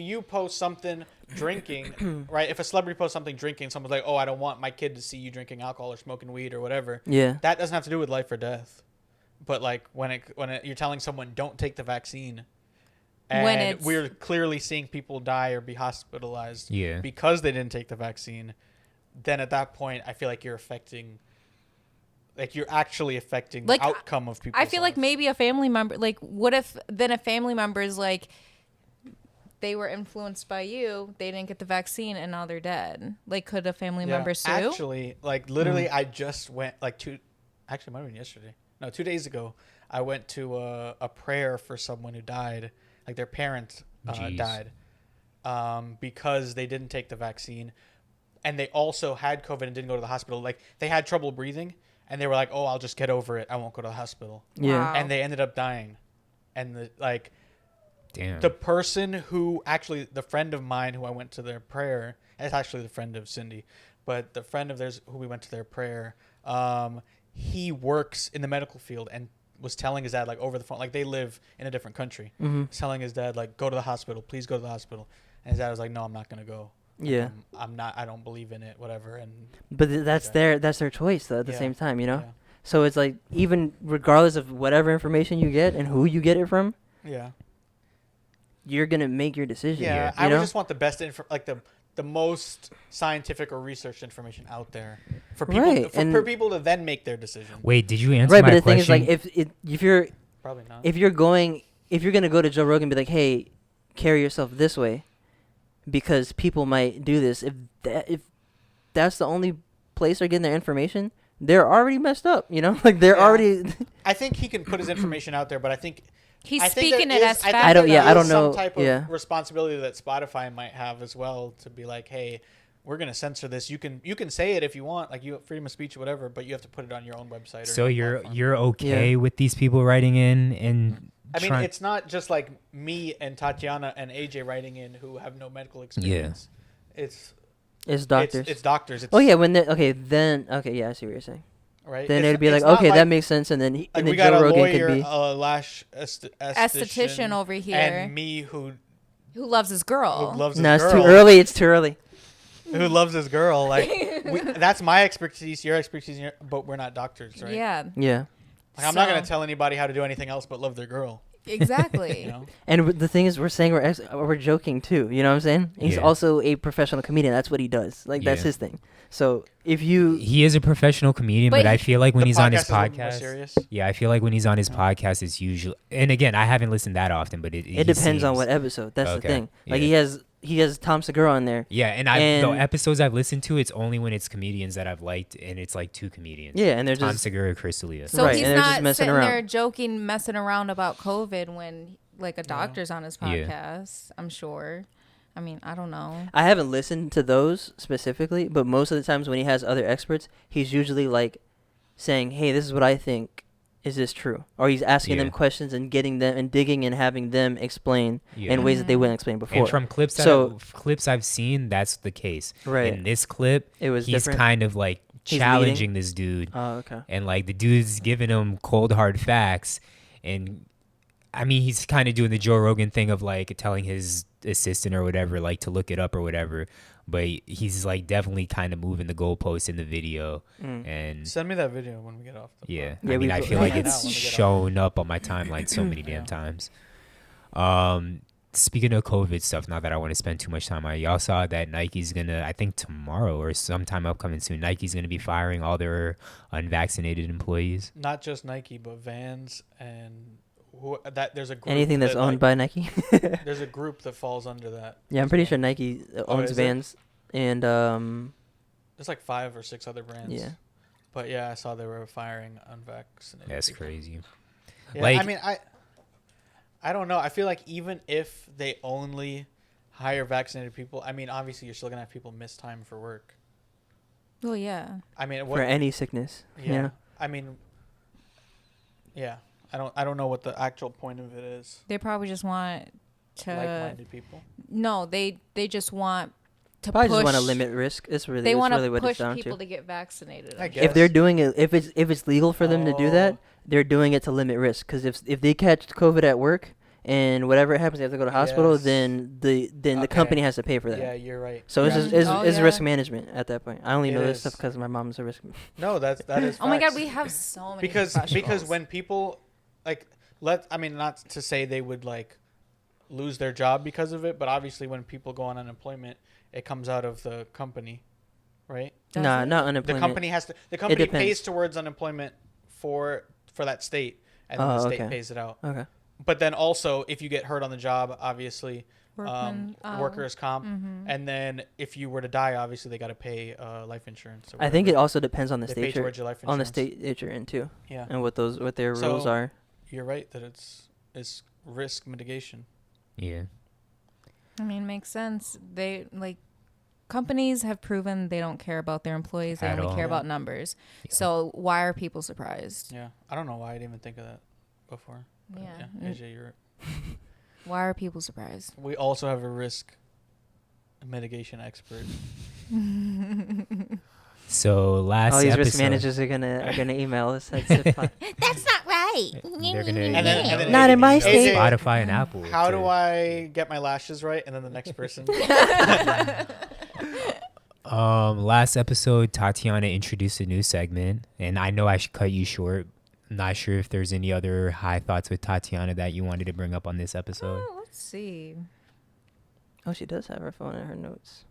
you post something drinking, right? If a celebrity posts something drinking, someone's like, "Oh, I don't want my kid to see you drinking alcohol or smoking weed or whatever." Yeah. That doesn't have to do with life or death. But like when you're telling someone don't take the vaccine, and we're clearly seeing people die or be hospitalized because they didn't take the vaccine, then at that point I feel like you're actually affecting the outcome of people. I feel like maybe a family member, like, what if then a family member is like, they were influenced by you, they didn't get the vaccine, and now they're dead. Like, could a family member sue? Actually, like, literally, I just went, like, it might have been yesterday. No, 2 days ago, I went to a prayer for someone who died. Like, their parent died because they didn't take the vaccine. And they also had COVID and didn't go to the hospital. Like, they had trouble breathing, and they were like, "Oh, I'll just get over it. I won't go to the hospital." Yeah. Wow. And they ended up dying. And, Damn. the person who actually, the friend of mine who I went to their prayer, it's actually the friend of Cindy, but the friend of theirs who we went to their prayer, he works in the medical field and was telling his dad, like, over the phone, like, they live in a different country, telling his dad, like, "Go to the hospital, please go to the hospital." And his dad was like, "No, I'm not going to go. Yeah. I'm not, I don't believe in it, whatever." But that's their choice, though, at the same time, you know? Yeah. So it's like, even regardless of whatever information you get and who you get it from, you're going to make your decision. Yeah, I would just want the best the most scientific or researched information out there for people for people to then make their decision. Wait, did you answer my question? Right, but the thing is, like, if you're probably not. If you're going to go to Joe Rogan and be like, "Hey, carry yourself this way," because people might do this. If that's the only place they're getting their information, they're already messed up. You know, like they're already. I think he can put his information out there, but I think he's speaking it as fact. I don't know. Some type of responsibility that Spotify might have as well to be like, "Hey, we're gonna censor this. You can say it if you want, like, you have freedom of speech or whatever, but you have to put it on your own website." So you're okay with these people writing in and. I mean, it's not just like me and Tatiana and AJ writing in who have no medical experience. Yeah. It's doctors. It's doctors. Oh yeah, when I see what you're saying. Right. Then it'd be like, okay, that makes sense, and then we got Joe a Rogan lawyer, could be a lash esthetician over here, and me who loves his girl. It's too early. It's too early. Who loves his girl? Like, that's my expertise, your expertise, but we're not doctors, right? Yeah. Yeah. Like, I'm not gonna tell anybody how to do anything else but love their girl. Exactly. You know? And the thing is, we're saying we're joking too. You know what I'm saying? He's also a professional comedian. That's what he does. Like, that's his thing. So he is a professional comedian, but I feel like when he's on his podcast, I feel like when he's on his podcast, it's usually, and again, I haven't listened that often, but it depends on what episode. That's the thing. Like, he has Tom Segura on there. Yeah, and the episodes I've listened to, it's only when it's comedians that I've liked, and it's like two comedians. Yeah, and they're Tom just Segura, Chris D'Elia. So he's not sitting there joking, messing around about COVID when, like, a doctor's on his podcast. I'm sure. I mean, I don't know. I haven't listened to those specifically, but most of the times when he has other experts, he's usually like saying, "Hey, this is what I think. Is this true?" Or he's asking them questions and getting them and digging and having them explain in ways that they wouldn't explain before. And from clips I've seen, that's the case. Right. In this clip, he's different. kind of like challenging this dude. Oh, okay. And like the dude's giving him cold hard facts, and I mean, he's kind of doing the Joe Rogan thing of like telling his assistant or whatever, like to look it up or whatever. But he's like definitely kind of moving the goalpost in the video. And send me that video when we get off. Yeah, I mean, I feel like it's shown up on my timeline so many damn times. Speaking of COVID stuff, not that I want to spend too much time on it, y'all saw that Nike's gonna, I think tomorrow or sometime upcoming soon, Nike's gonna be firing all their unvaccinated employees. Not just Nike, but Vans and there's a group anything that's owned by Nike. There's a group that falls under that. Yeah, I'm pretty sure Nike owns Vans, and there's like 5 or 6 other brands. Yeah, but yeah, I saw they were firing unvaccinated. That's people. crazy. Yeah, like, I mean, I don't know. I feel like even if they only hire vaccinated people, I mean, obviously you're still gonna have people miss time for work. Well, yeah. I mean, for any sickness. Yeah. I mean, yeah. I don't know what the actual point of it is. They probably just want to like-minded people. No, they just want to probably push, just want to limit risk. It's really they want really to push down people to get vaccinated. I guess. If they're doing it, if it's legal for them to do that, they're doing it to limit risk. Because if they catch COVID at work and whatever happens, they have to go to hospital. Yes. Then the company has to pay for that. Yeah, you're right. So it's risk management at that point. I only know this stuff because my mom's a risk. No, that is. Oh my facts. God, we have so many because when people like not to say they would like lose their job because of it, but obviously when people go on unemployment, it comes out of the company, right? Nah, not unemployment. The company pays towards unemployment for that state, and then the state pays it out. Okay. But then also, if you get hurt on the job, obviously, workers' comp, and then if you were to die, obviously they got to pay life insurance. I think it also depends on the state your life on the state that you're in too. Yeah. And what their rules are. You're right that it's risk mitigation. Yeah. I mean, makes sense. Companies have proven they don't care about their employees. They only care about numbers. Yeah. So why are people surprised? Yeah. I don't know why I didn't even think of that before. Yeah. AJ, you're Why are people surprised? We also have a risk mitigation expert. So last all these episode, risk managers are gonna email us. That's not right. They're gonna and then not in my state. Spotify and Apple. How do I get my lashes right? And then the next person. Last episode, Tatiana introduced a new segment, and I know I should cut you short. I'm not sure if there's any other high thoughts with Tatiana that you wanted to bring up on this episode. Oh, let's see. Oh, she does have her phone in her notes.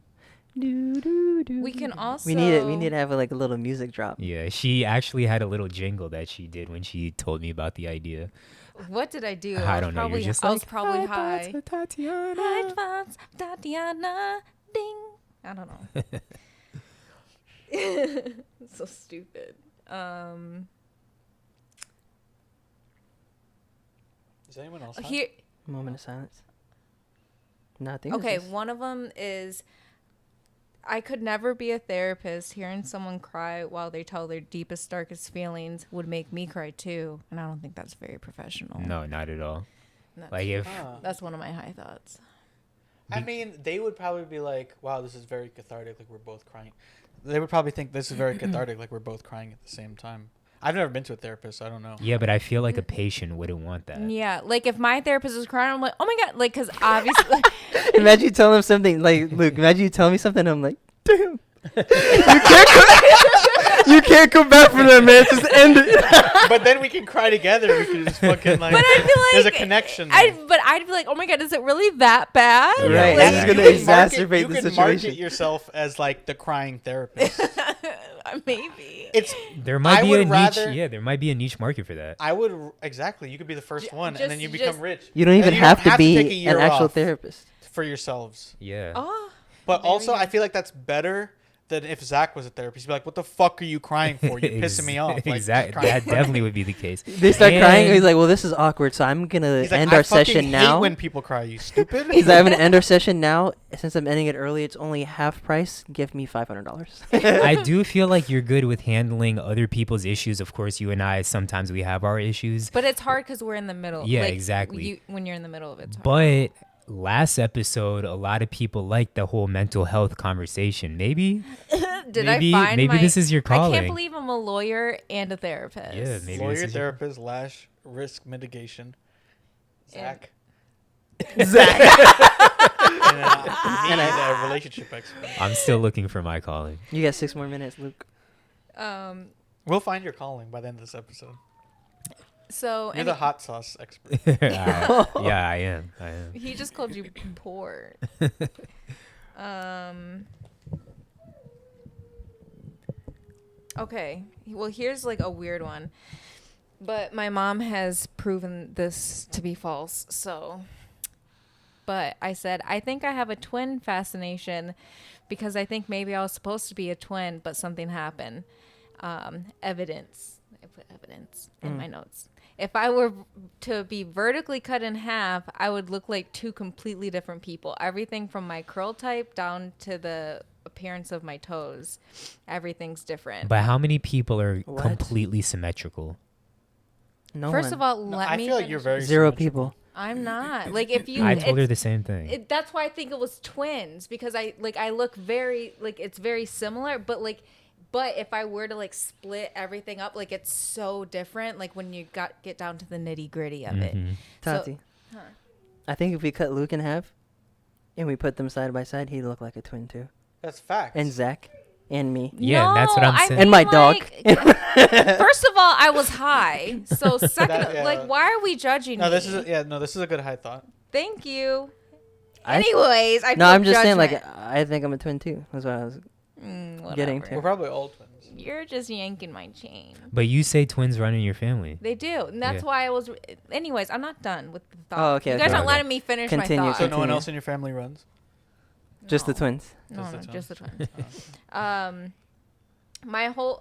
We can also. We need to have a little music drop. Yeah, she actually had a little jingle that she did when she told me about the idea. What did I do? I don't know. You're just I was probably high. High thoughts with Tatiana. High thoughts, Tatiana. Ding. I don't know. So stupid. Is anyone else here? Moment of silence. Nothing. Okay, one of them is, I could never be a therapist. Hearing someone cry while they tell their deepest, darkest feelings would make me cry too. And I don't think that's very professional. No, not at all. That's one of my high thoughts. I mean, they would probably be like, wow, this is very cathartic, like we're both crying. They would probably think this is very cathartic, like we're both crying at the same time. I've never been to a therapist, so I don't know. Yeah, but I feel like a patient wouldn't want that. Yeah, like if my therapist was crying, I'm like, oh my God, like, because obviously. Imagine you tell him something, like, Luke, imagine you tell me something, I'm like, damn. You can't come back from that, man. Just end it. But then we can cry together. We can just fucking like. But I'd be like, there's a connection. I'd be like, oh my God, is it really that bad? Right. Like, It's gonna exacerbate the You can situation. market yourself as like the crying therapist. Maybe. There might be a niche. Yeah, there might be a niche market for that. I would exactly. You could be the first one, and then you become rich. You don't even have to be take a year an actual off therapist for yourselves. Yeah. Oh. But also, I feel like that's better than if Zach was a therapist. He'd be like, "What the fuck are you crying for? You're pissing me off." Like, exactly. That definitely would be the case. They start crying. He's like, "Well, this is awkward, so I'm gonna end our session now." Hate when people cry, you stupid. He's like, "I'm gonna end our session now. Since I'm ending it early, it's only half price. Give me $500." I do feel like you're good with handling other people's issues. Of course, you and I sometimes we have our issues. But it's hard because we're in the middle. Yeah, like, exactly. When you're in the middle of it, it's hard. But last episode, a lot of people liked the whole mental health conversation. Maybe maybe this is your calling. I can't believe I'm a lawyer and a therapist. Yeah, maybe lawyer, therapist, / risk mitigation. Zach. Zach. And a relationship expert. I'm still looking for my calling. You got 6 more minutes, Luke. We'll find your calling by the end of this episode. So You're the hot sauce expert. Yeah, I am. He just called you poor. Okay. Well, here's like a weird one. But my mom has proven this to be false. So, but I said, I think I have a twin fascination because I think maybe I was supposed to be a twin, but something happened. Evidence. I put evidence in my notes. If I were to be vertically cut in half, I would look like 2 completely different people. Everything from my curl type down to the appearance of my toes. Everything's different. But how many people are completely symmetrical? No First one. of all, let me. I feel like you're very 0 symmetrical. people. I'm not. Like if you. I told her the same thing. That's why I think it was twins because I look very like it's very similar, but if I were to like split everything up, like it's so different. Like when you get down to the nitty gritty of it. Tati, I think if we cut Luke in half, and we put them side by side, he'd look like a twin too. That's facts. And Zach, and me. Yeah, no, that's what I'm saying. mean, And my dog. First of all, I was high. So second, why are we judging? No, me? this is a good high thought. Thank you. I- Anyways, I No, feel I'm just saying, judgment. like, I think I'm a twin too. That's what I was getting whatever. We're to. probably all twins. You're just yanking my chain. But you say twins run in your family. They do, and that's why I was. Anyways, I'm not done with the thought. Oh, okay, You guys okay. aren't letting me finish Continue, my thought. So no one Continue. else in your family runs? Just the No. twins. No, Just the no, twins. just the twins. My whole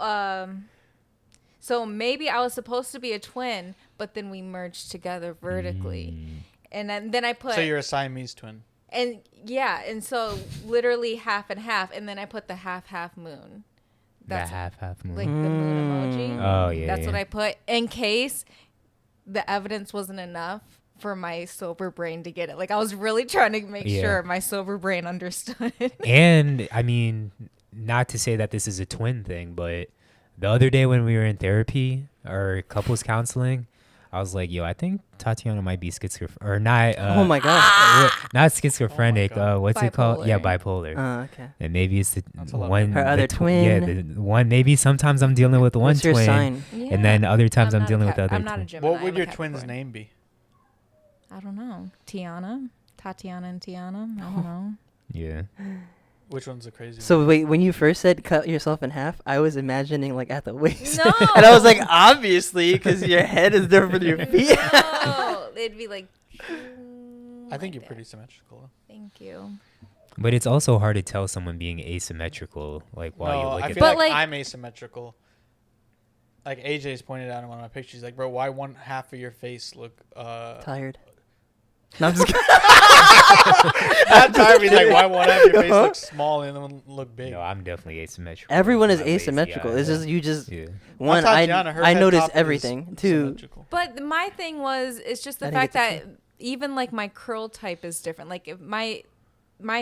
so maybe I was supposed to be a twin, but then we merged together vertically, and then I put. So you're a Siamese twin. And yeah, and so literally half and half, and then I put the half moon. That's the half moon. like the moon emoji. Oh yeah. That's what I put in case the evidence wasn't enough for my sober brain to get it. Like I was really trying to make sure my sober brain understood. And I mean, not to say that this is a twin thing, but the other day when we were in therapy or couples counseling, I was like, yo, I think Tatiana might be schizophrenic or not. Oh my god. Not schizophrenic. What's it called? Yeah, bipolar. Okay. And maybe it's the That's a lot one. Her other twin. Yeah, the one. Maybe sometimes I'm dealing with one What's your twin, sign? and then other times I'm not dealing a with the other. I'm not a twin. Gemini. What would I'm a your twin's Capricorn. name be? I don't know. Tatiana and Tiana. I don't know. Yeah. Which one's the crazy one? So wait, when you first said cut yourself in half, I was imagining like at the waist. No. And I was like, obviously, because your head is different from your feet. No, it'd be like. I think you're that. pretty symmetrical. Thank you. But it's also hard to tell someone being asymmetrical, like while you No, look I at feel But, like like- I'm asymmetrical. Like AJ's pointed out in one of my pictures, he's like, bro, why one half of your face look Tired. No, I'm just kidding. not tired, he's like, why one half of your face looks small and the one look big? No, I'm definitely asymmetrical. Everyone is I'm lazy, asymmetrical. It's just you just Yeah. one. Tatiana, her I head notice top is everything. Two. symmetrical. But my thing was, it's just the I didn't fact get that even like my curl type is different. Like if my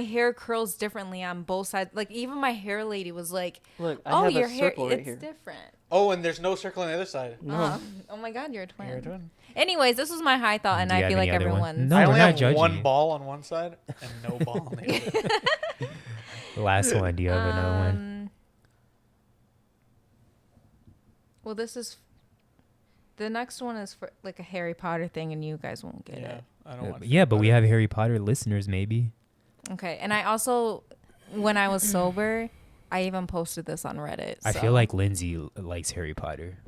hair curls differently on both sides. Like even my hair lady was like, Look, I "Oh, have your a hair, circle right it's here. different." Oh, and there's no circle on the other side. No. Oh my God, you're a twin. You're a twin. Anyways, this was my high thought, and Do you I have feel like any other one? everyone's. No, I we're only not have judging one you. ball on one side and no ball on the other. The last one. Do you have another one? Well, this is. The next one is for like a Harry Potter thing, and you guys won't get Yeah, it. I don't want. Yeah, but we have Harry Potter listeners, maybe. Okay, and I also, when I was sober, I even posted this on Reddit. I so- feel like Lindsay likes Harry Potter.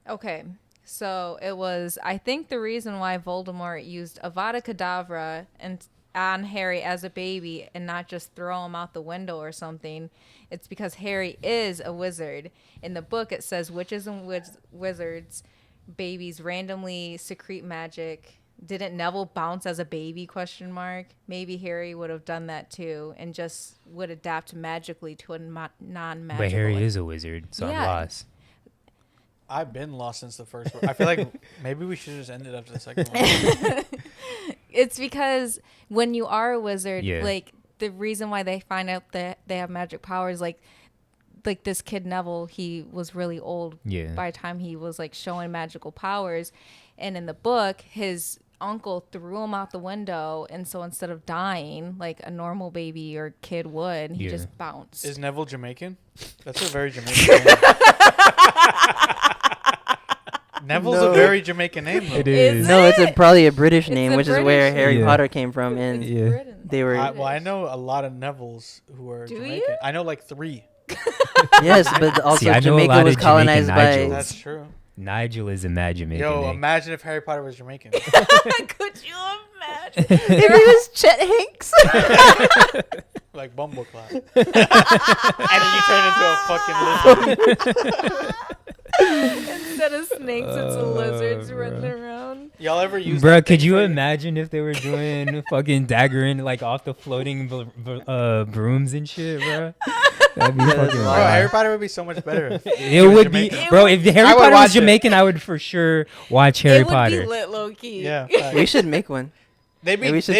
Okay, so it was. I think the reason why Voldemort used Avada Kedavra and on Harry as a baby and not just throw him out the window or something, it's because Harry is a wizard. In the book, it says witches and wizards, babies randomly secrete magic. Didn't Neville bounce as a baby? ? Maybe Harry would have done that too, and just would adapt magically to a non-magical. But Harry is a wizard, so Yeah. I'm lost. I've been lost since the first one. I feel like maybe we should just end it after the second one. It's because when you are a wizard, Yeah. like the reason why they find out that they have magic powers, like this kid Neville, he was really old Yeah. by the time he was like showing magical powers, and in the book, his uncle threw him out the window, and so instead of dying like a normal baby or kid would, he just bounced. Is Neville Jamaican? That's a very Jamaican name. Neville's a very Jamaican name, though. It is. No, it's probably a British name, which is British where name. Harry Potter came from, and they were. Well, I know a lot of Nevilles who are Jamaican. You? I know like 3. Yes, but also See, I know a Jamaica lot was of colonized Jamaican by. Nigels. That's true. Nigel is a mad Jamaican Yo, name. imagine if Harry Potter was Jamaican. Could you imagine? If he was Chet Hanks. Like Bumbleclaw. And then you turn into a fucking lizard. Instead of snakes, it's lizards running around. Y'all ever use Bruh, that could thing you for- imagine if they were doing fucking daggering like off the floating brooms and shit, bro? That'd be fucking Bro, wild. Harry Potter would be so much better. It would be, Jamaican. bro. If Harry I would Potter was watch it. Jamaican, I would for sure watch Harry it would Potter. be lit low key. Yeah. We should make one. They Maybe we should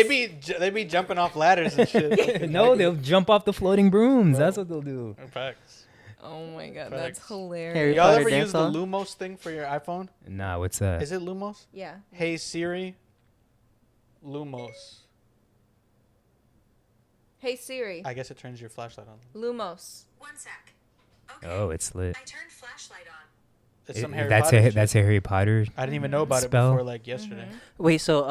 they be jumping off ladders and shit. No, they'll jump off the floating brooms. That's what they'll do. Facts. Oh my god, Facts. that's hilarious. Harry Y'all Potter ever dance use the song? Lumos thing for your iPhone? Nah, what's that? Is it Lumos? Yeah. Hey Siri. Lumos. Hey Siri, I guess it turns your flashlight on. Lumos. One sec. Okay. Oh, it's lit. I turned flashlight on. It's some Harry That's Potter. a shit. that's a Harry Potter. I didn't even know about spell. it before like yesterday. Wait, so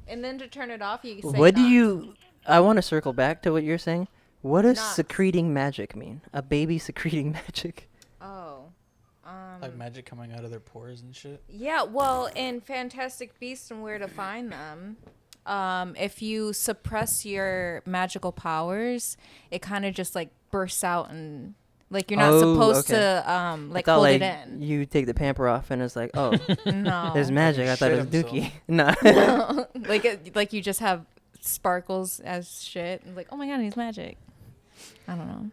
And then to turn it off, you can say what do knots. you? I want to circle back to what you're saying. What does Knots. secreting magic mean? A baby secreting magic? Oh. Like magic coming out of their pores and shit. Yeah, well, in Fantastic Beasts and Where to Find Them, if you suppress your magical powers, it kind of just like bursts out and like you're not supposed to like I thought, hold like, it in. You take the pamper off and it's like, oh, No, there's magic. I thought it was Shit Dookie. No. like you just have sparkles as shit. And like, oh my god, he's magic. I don't know.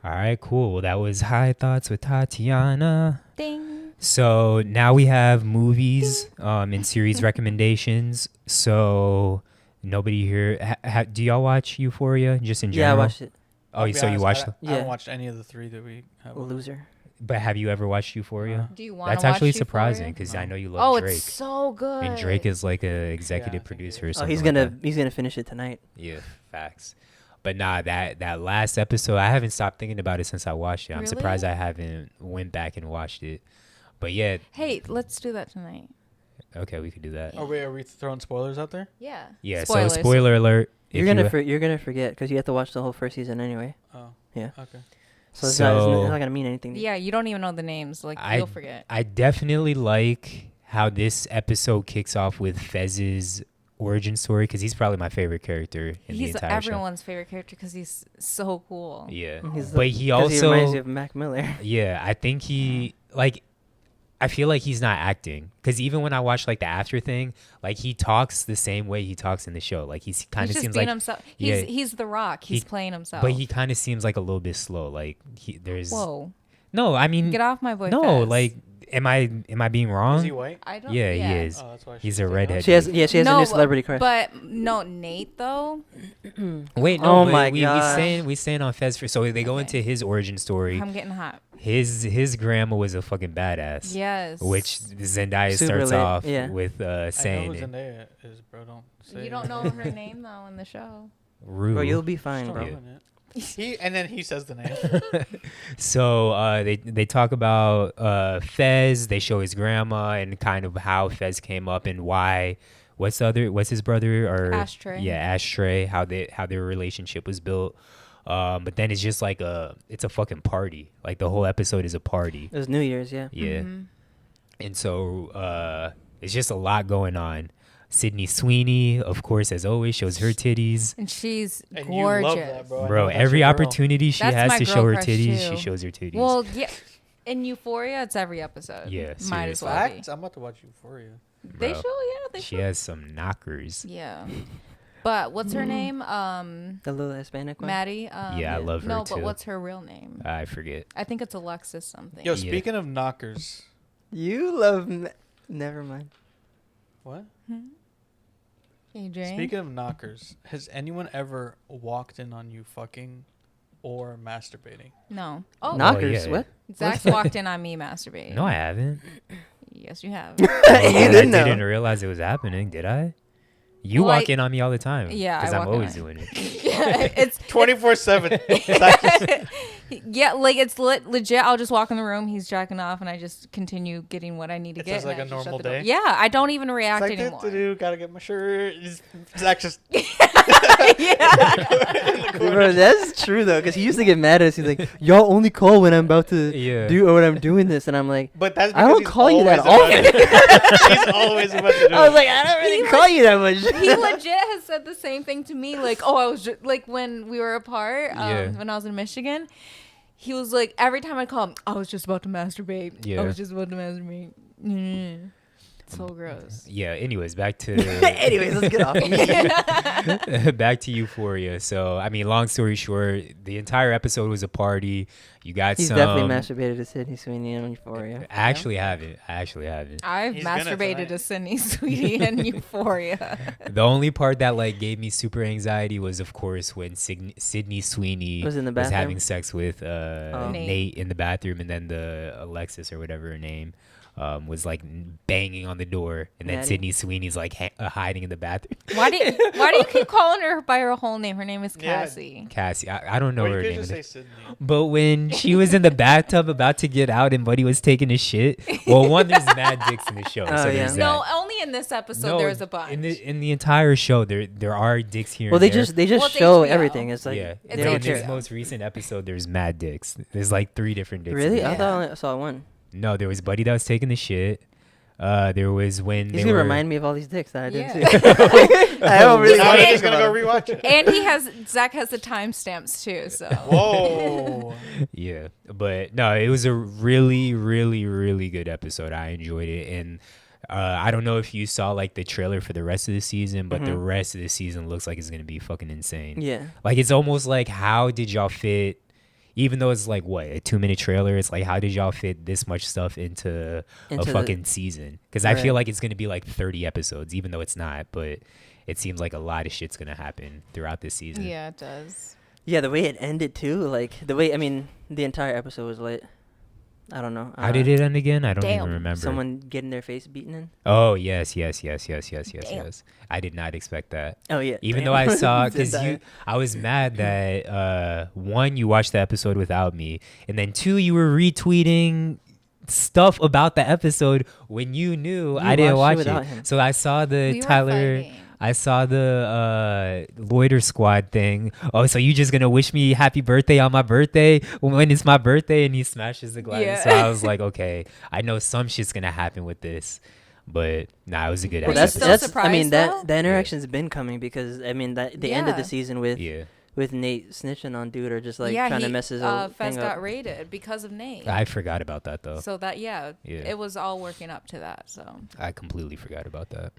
All right, cool. Well, that was High Thoughts with Tatiana. Ding. So now we have movies and series recommendations. So nobody here. Do y'all watch Euphoria just in Yeah, I general? watched it. Oh, I'll be so you honest, watched? I Yeah. haven't watched any of the 3 that we have. Loser. But have you ever watched Euphoria? Do you want to That's watch actually Euphoria? surprising because I know you love Oh, Drake. it's so good. And Drake is like a executive I think producer he or is. Oh, something. he's like gonna that. he's gonna finish it tonight. Yeah, facts. But nah, that last episode, I haven't stopped thinking about it since I watched it. I'm Really? surprised I haven't went back and watched it. But yeah, Hey, let's do that tonight. okay, we could do that. Are we throwing spoilers out there? Yeah. Yeah, Spoilers. so spoiler alert. You're gonna forget because you have to watch the whole first season anyway. Oh. Yeah. Okay. So it's not gonna mean anything. Yeah, you don't even know the names. Like you'll forget. I definitely like how this episode kicks off with Fez's origin story because he's probably my favorite character in the He's entire show. everyone's favorite character because he's so cool. Yeah, He's but he 'cause also reminds you of Mac Miller. yeah, I think he like. I feel like he's not acting because even when I watch like the after thing, like he talks the same way he talks in the show. Like he kind He's of just seems being like himself. yeah, He's The Rock. He's he- playing himself. but he kind of seems like a little bit slow. Like there's Whoa! no, I mean Get off my boy. no, Fez. like am I being wrong? Is he white? I don't. Yeah, he is. Oh, that's why He's she a said redhead. She has a new celebrity crush. But no, Nate though. Wait, no, Oh but my we gosh. we staying on Fez for so they go into his origin story. I'm getting hot. His grandma was a fucking badass. Yes. Which Zendaya Super starts lit, off yeah. with I know saying who it. Zendaya is, bro. Don't say You don't know her name though in the show. Rue. Bro, you'll be fine, Stop bro. ruining it. And then he says the name. So they talk about Fez. They show his grandma and kind of how Fez came up and why. What's his brother or Ashtray. Yeah, Ashtray. How their relationship was built. But then it's just like it's a fucking party. Like the whole episode is a party. It was New Year's, yeah. Yeah. Mm-hmm. And so it's just a lot going on. Sydney Sweeney, of course, as always, shows her titties. And she's And gorgeous. you love that, bro. I know Bro, that's every your girl. opportunity she That's has my to girl show her crush, titties, too. she shows her titties. Well, yeah. In Euphoria, it's every episode. Yeah, Might as seriously. well be. Facts? I'm about to watch Euphoria. They Bro. show, yeah, they She show. has some knockers. Yeah. But what's her name? The little Hispanic one. Maddie. Yeah, I love her No, too. but what's her real name? I forget. I think it's Alexis something. Yo, Yeah. speaking of knockers. You love. Never mind. What? AJ. Speaking of knockers, has anyone ever walked in on you fucking or masturbating? No. Oh, Knockers. yeah. What? Zach's walked in on me masturbating. No, I haven't. Yes, you have. You I didn't know. didn't realize it was happening, did I? You Well, walk in on me all the time. Yeah, because I I'm walk in always on doing it. Yeah, it's 24/7. yeah, like it's legit. I'll just walk in the room. He's jacking off, and I just continue getting what I need to It's get. just like and a I just shut normal the door. day? Yeah, I don't even react It's like, anymore. gotta get my shirt. Zach just. Bro, that's true though, because he used to get mad at us. He's like, "Y'all only call when I'm about to do or when I'm doing this," and I'm like, But that's I because don't he's call you that always about often. to- He's always about to do I was it. like, I don't really call you that much. He legit has said the same thing to me. Like, I was just, like when we were apart, when I was in Michigan. He was like, every time I call him, I was just about to masturbate. Yeah. I was just about to masturbate. So gross. Yeah. Anyways, back to Anyways, let's get off of me. back to Euphoria. So, I mean, long story short, the entire episode was a party. You got He's some. definitely masturbated to Sydney Sweeney on Euphoria. I actually haven't. I've He's gonna masturbated tonight. to Sydney Sweetie and Euphoria. The only part that like gave me super anxiety was, of course, when Sydney Sweeney Was in the was bathroom? having sex with Nate. Nate in the bathroom, and then the Alexis or whatever her name was like banging on the door, and then Maddie? Sydney Sweeney's like hiding in the bathroom. Why do you keep calling her by her whole name? Her name is Yeah. Cassie. Cassie, I don't know Or you her could name. just say Sydney. But when she was in the bathtub about to get out and Buddy was taking a shit, well, one, there's mad dicks in the show. Oh, so yeah. there's No, that. only in this episode there's a bunch. In the entire show, there are dicks here. Well, and they there. just Well, it's show HBO. everything. It's like yeah. It's they don't in this HBO. most recent episode, there's mad dicks. There's like 3 different dicks. in Really? there. I thought I only saw one. No, there was Buddy that was taking the shit. There was when He's they gonna were remind me of all these dicks that I didn't Yeah. see. I don't really Now want he's to just think gonna about go it. rewatch it. And Zach has the timestamps too. So Whoa. Yeah, but no, it was a really, really, really good episode. I enjoyed it, and I don't know if you saw like the trailer for the rest of the season, but the rest of the season looks like it's gonna be fucking insane. Yeah. Like it's almost like, how did y'all fit? Even though it's like what, a 2-minute trailer, it's like, how did y'all fit this much stuff into a Into the- fucking season? Because I feel Right. like it's gonna be like 30 episodes, even though it's not. But it seems like a lot of shit's gonna happen throughout this season. yeah, it does. Yeah, the way it ended too, like the way the entire episode was lit. I don't know. How did it end again? I don't Damn. even remember. Someone getting their face beaten in? Oh yes. I did not expect that. Oh yeah. Even damn. though I saw, because The I was mad that 1, you watched the episode without me, and then 2, you were retweeting stuff about the episode when you knew I didn't watched it watch without it. him. So I saw the We were Tyler. fighting. I saw the Loiter Squad thing. Oh, so you just gonna wish me happy birthday on my birthday when it's my birthday? And he smashes the glass. Yeah. So I was like, okay, I know some shit's gonna happen with this, but nah, it was a good Were you episode. still I mean surprised, though? that interaction's been coming because I mean that the end of the Yeah. season with Yeah, Nate snitching on dude or just like yeah, trying to mess his old Fez thing got up. raided because of Nate. I forgot about that though. So that Yeah. it was all working up to that. So I completely forgot about that.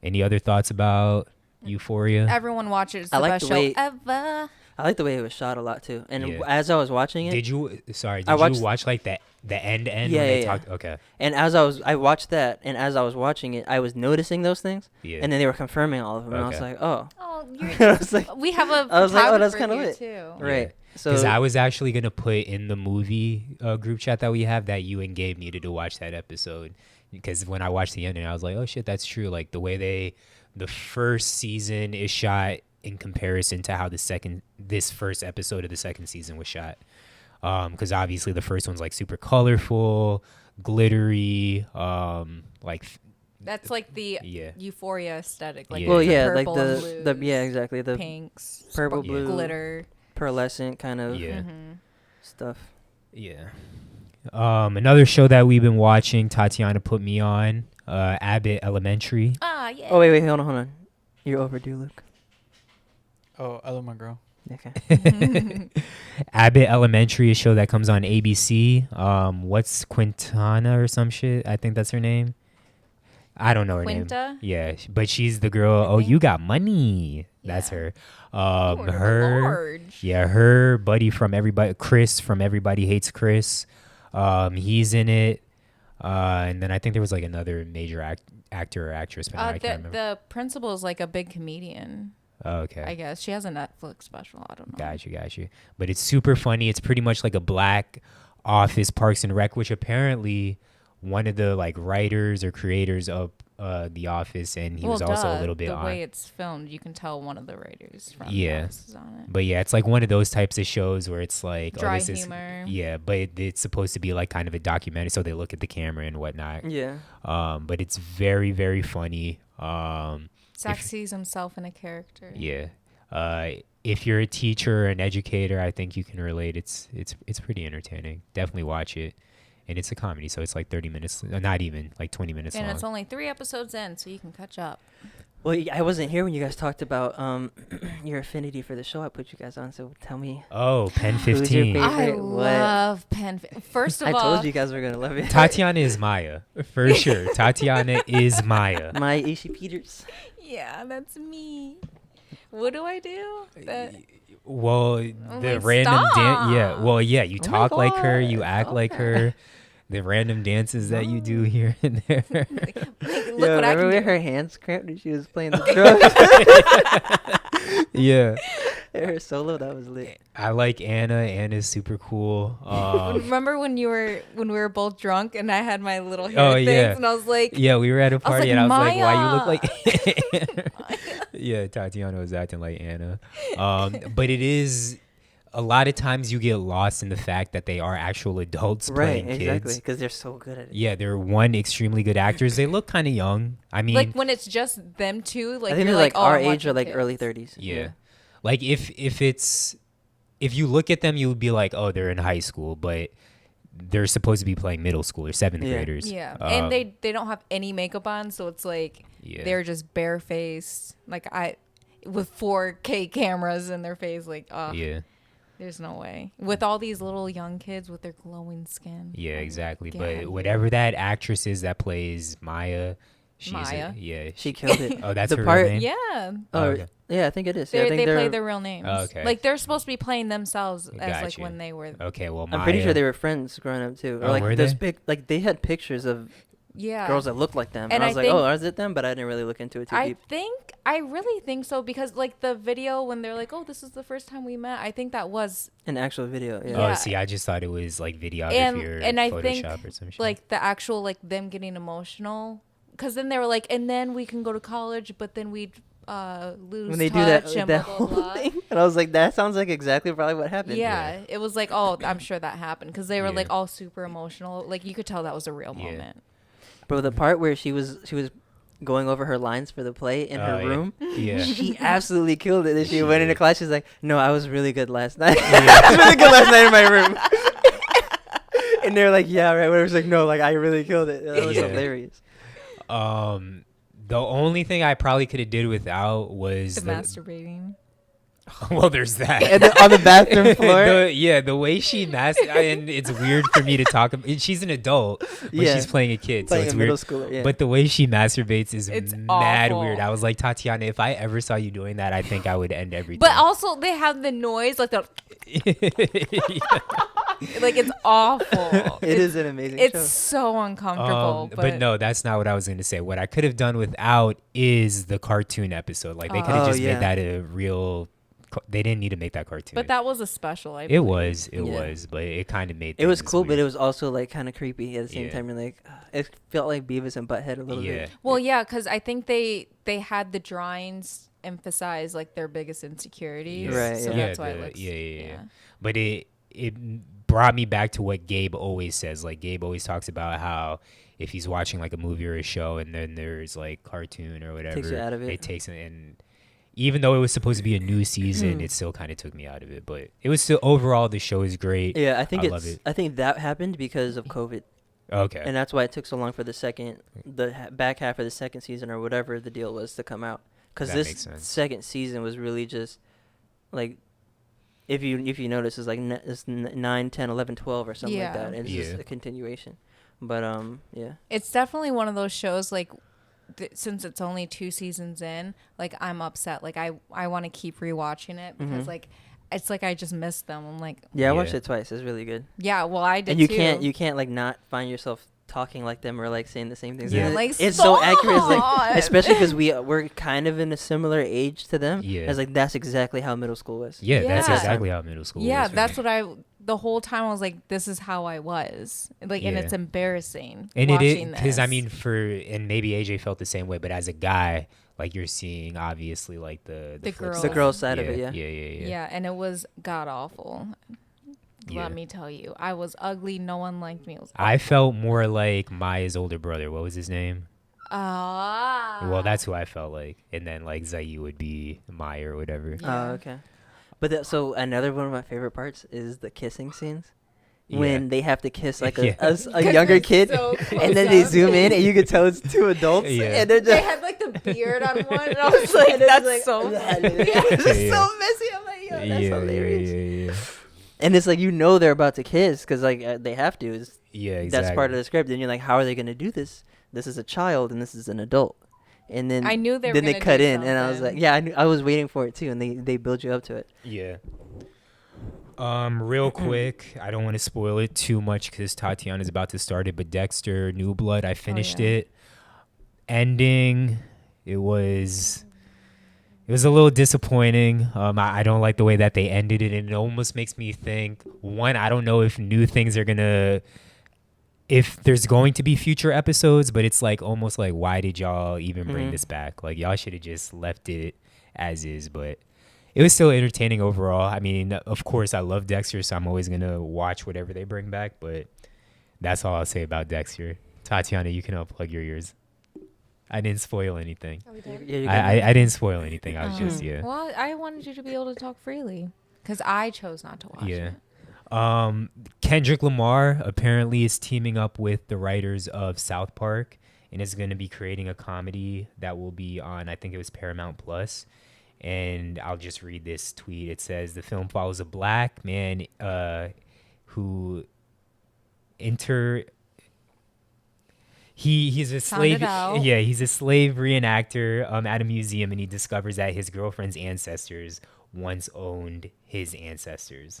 Any other thoughts about Euphoria? everyone watch it. It's I the like best the show way- ever. I like the way it was shot a lot too. And Yeah. as I was watching it, Did you? Sorry, I did watched- you watch like the end? Yeah, when yeah, they yeah. talked? Okay. and I watched that, and as I was watching it, I was noticing those things, Yeah. and then they were confirming all of them, and I was Okay. like, oh, Oh, I was like, we have a I was like, oh, that's photographer kinda here, lit. too. right. So Because I was actually gonna put in the movie group chat that we have that you and Gabe needed to watch that episode. Because when I watched the ending, I was like, oh shit, that's true. Like the way the first season is shot in comparison to how this first episode of the second season was shot. Because obviously the first one's like super colorful, glittery, like That's like the Yeah. Euphoria aesthetic. Like Yeah. well, the yeah, like purple the and blues, yeah, exactly, the pinks, purple, spark- blue, glitter. pearlescent kind of yeah. Mhm. stuff. Yeah. Another show that we've been watching, Tatiana put me on, Abbott Elementary. Ah, yeah. Oh wait, hold on. You're overdue, Luke. Oh, I love my girl. Okay. Abbott Elementary, a show that comes on ABC. What's Quintana or some shit? I think that's her name. I don't know her Quinta? name. Yeah, but she's the girl. Oh, you got money. That's Yeah. her. Lord of the Her. Lord. Yeah, her buddy from Chris from Everybody Hates Chris. He's in it. And then I think there was like another major actor or actress, but I can't remember. The principal is like a big comedian. Oh, okay. I guess she has a Netflix special. I don't know. Got you. But it's super funny. It's pretty much like a black Office, Parks and Rec, which apparently one of the like writers or creators of The Office, and he was also a little bit the on. way it's filmed, you can tell one of the writers from Yeah. The Office is on it. But yeah, it's like one of those types of shows where it's like Dry this humor. Yeah, but it's supposed to be like kind of a documentary, so they look at the camera and whatnot. Yeah. But it's very, very funny. Zach sees himself in a character. Yeah. If you're a teacher or an educator, I think you can relate. It's pretty entertaining. Definitely watch it. And it's a comedy, so it's like 30 minutes, not even, like 20 minutes long. And it's only 3 episodes in, so you can catch up. Well, I wasn't here when you guys talked about your affinity for the show I put you guys on, so tell me. Oh, Pen Who's your 15. favorite? I What? love Pen. First of I all, told you guys were going to love it. Tatiana is Maya, for sure. Tatiana is Maya. My Ishi Peters. yeah, that's me. What do I do? Well, the like, random stop. dance. Yeah. Well, yeah. You Oh my talk like her. God, You act stop like it. her. The random dances that you do here and there. Look Yo, what I remember can when do. her hands cramped when she was playing the drums? Yeah. Her solo, that was lit. I like Anna. Anna's super cool. Remember when we were both drunk and I had my little hair Oh, things yeah. and I was like, Yeah, we were at a party like, and I was like, why you look Maya. like Yeah, Tatiana was acting like Anna. But it is a lot of times you get lost in the fact that they are actual adults Right, playing exactly, kids. because they're so good at it. Yeah, they're extremely good actors. They look kind of young. I mean, like when it's just them two, like I think you're they're like oh, our I'm age or watching like kids. early 30s. yeah. Like if you look at them, you would be like, oh, they're in high school, but they're supposed to be playing middle school or 7th Yeah. graders. Yeah, and they don't have any makeup on, so it's like Yeah. they're just barefaced, like with 4K cameras in their face, like Yeah. there's no way with all these little young kids with their glowing skin. Yeah, exactly. Get outta But here. whatever that actress is that plays Maya, Maya? She killed it. Oh, that's the her part. real name? Yeah, Oh, Okay. yeah, I think it is. Yeah, I they think play they're. their real names. Oh, okay. Like they're supposed to be playing themselves as like Gotcha. when they were. Okay, well, I'm pretty Maya- sure they were friends growing up too. Or Oh, like were those they? big, like they had pictures of Yeah, girls that looked like them, And and I I was like, think- oh, is it them? But I didn't really look into it too deep. I really think so because like the video when they're like, oh, this is the first time we met. I think that was An actual video, yeah. Oh, Yeah. see, I just thought it was like videography or and I Photoshop think or some shit. like the actual like them getting emotional because then they were like, and then we can go to college, but then we'd lose When they do touch that, and that blah, whole blah, blah. thing, and I was like, that sounds like exactly probably what happened. Yeah, it was like, oh, I'm sure that happened because they were Yeah. like all super emotional. Like you could tell that was a real Yeah. moment. Bro, the part where she was going over her lines for the play in her Oh, yeah. room, Yeah. she absolutely killed it. And she went into did. class. She's like, "No, I was really good last night. I was really good last night in my room." And they're like, "Yeah, right." Whatever. It's like, "No, like I really killed it." That was Yeah. hilarious. The only thing I probably could have did without was The masturbating. well, there's that. And on the bathroom floor. The way she and it's weird for me to talk about. She's an adult, but Yeah. she's playing a kid, Playing so it's a weird. middle schooler, yeah. But the way she masturbates is It's mad awful. weird. I was like, Tatiana, if I ever saw you doing that, I think I would end everything. But also they have the noise like the like it's awful. It is an amazing It's show. so uncomfortable. but no, that's not what I was going to say. What I could have done without is the cartoon episode. Like they could have Oh, just yeah. made that a real. They didn't need to make that cartoon. But that was a special. I it believe. was, Yeah. but it kind of made. It was things cool, but weird. it was also like kind of creepy at the same Yeah. time. You're like, it felt like Beavis and Butthead a little Yeah. bit. Well, yeah, because I think they had the drawings emphasize like their biggest insecurities. Right, So yeah. that's why it the- looks. yeah. But it brought me back to what Gabe always says. Like Gabe always talks about how if he's watching like a movie or a show and then there's like cartoon or whatever, Takes you out of it. takes it. And even though it was supposed to be a new season, it still kind of took me out of it. But it was still overall the show is great. Yeah, I think love it. I think that happened because of COVID, Okay. and that's why it took so long for the back half of the second season or whatever the deal was to come out. Because That this makes sense. second season was really just like, if you notice, it's like it's 9, 10, 11, 12 or something like Yeah. that. And it's just Yeah. a continuation. But yeah. It's definitely one of those shows like. Since it's only 2 seasons in, like I'm upset. Like I want to keep rewatching it because like it's like I just missed them. I'm like, Yeah, I watched Yeah. it twice. It's really good. yeah, well I did And you too. can't like not find yourself talking like them or like saying the same things. Yeah. And Like, it's so accurate. It's like, stop. especially because we're kind of in a similar age to them. Yeah. It's like that's exactly how middle school was. yeah, that's Yeah. exactly how middle school Yeah, was for that's me. what the whole time I was like, this is how I was. Like, and it's embarrassing. And watching it is, because I this. mean, and maybe AJ felt the same way, but as a guy, like you're seeing obviously like the girl side of it, yeah. Yeah, and it was god awful. Yeah. Let me tell you, I was ugly. No one liked me. It was I felt more like Maya's older brother. What was his name? Well, that's who I felt like. And then like Zayu would be Maya or whatever. Yeah. Oh, okay. But so another one of my favorite parts is the kissing scenes. When they have to kiss like a younger kid, so and then they zoom in and you can tell it's two adults. Yeah. And they're They just had like the beard on one, and I was like, that's so funny. it's just Yeah. so messy. I'm like, yo, that's hilarious. Yeah. And it's like, you know, they're about to kiss because like they have to. Yeah, exactly. That's part of the script. And you're like, how are they going to do this? This is a child and this is an adult. And then I knew they were then they gonna cut do in, and I was like, something. I was waiting for it too, and they build you up to it. Yeah. Real quick, I don't want to spoil it too much because Tatiana's about to start it, but Dexter, New Blood, I finished it. Ending, it was a little disappointing. I don't like the way that they ended it, and it almost makes me think, one, I don't know if if there's going to be future episodes, but it's like almost like, why did y'all even bring this back? Like, y'all should have just left it as is, but it was still entertaining overall. I mean, of course, I love Dexter, so I'm always going to watch whatever they bring back, but that's all I'll say about Dexter. Tatiana, you can unplug your ears. I didn't spoil anything. I didn't spoil anything. I was just, Well, I wanted you to be able to talk freely because I chose not to watch it. Kendrick Lamar apparently is teaming up with the writers of South Park and is going to be creating a comedy that will be on, I think it was Paramount Plus. And I'll just read this tweet. It says, the film follows a black man who he's a slave. Yeah, he's a slave reenactor at a museum, and he discovers that his girlfriend's ancestors once owned his ancestors.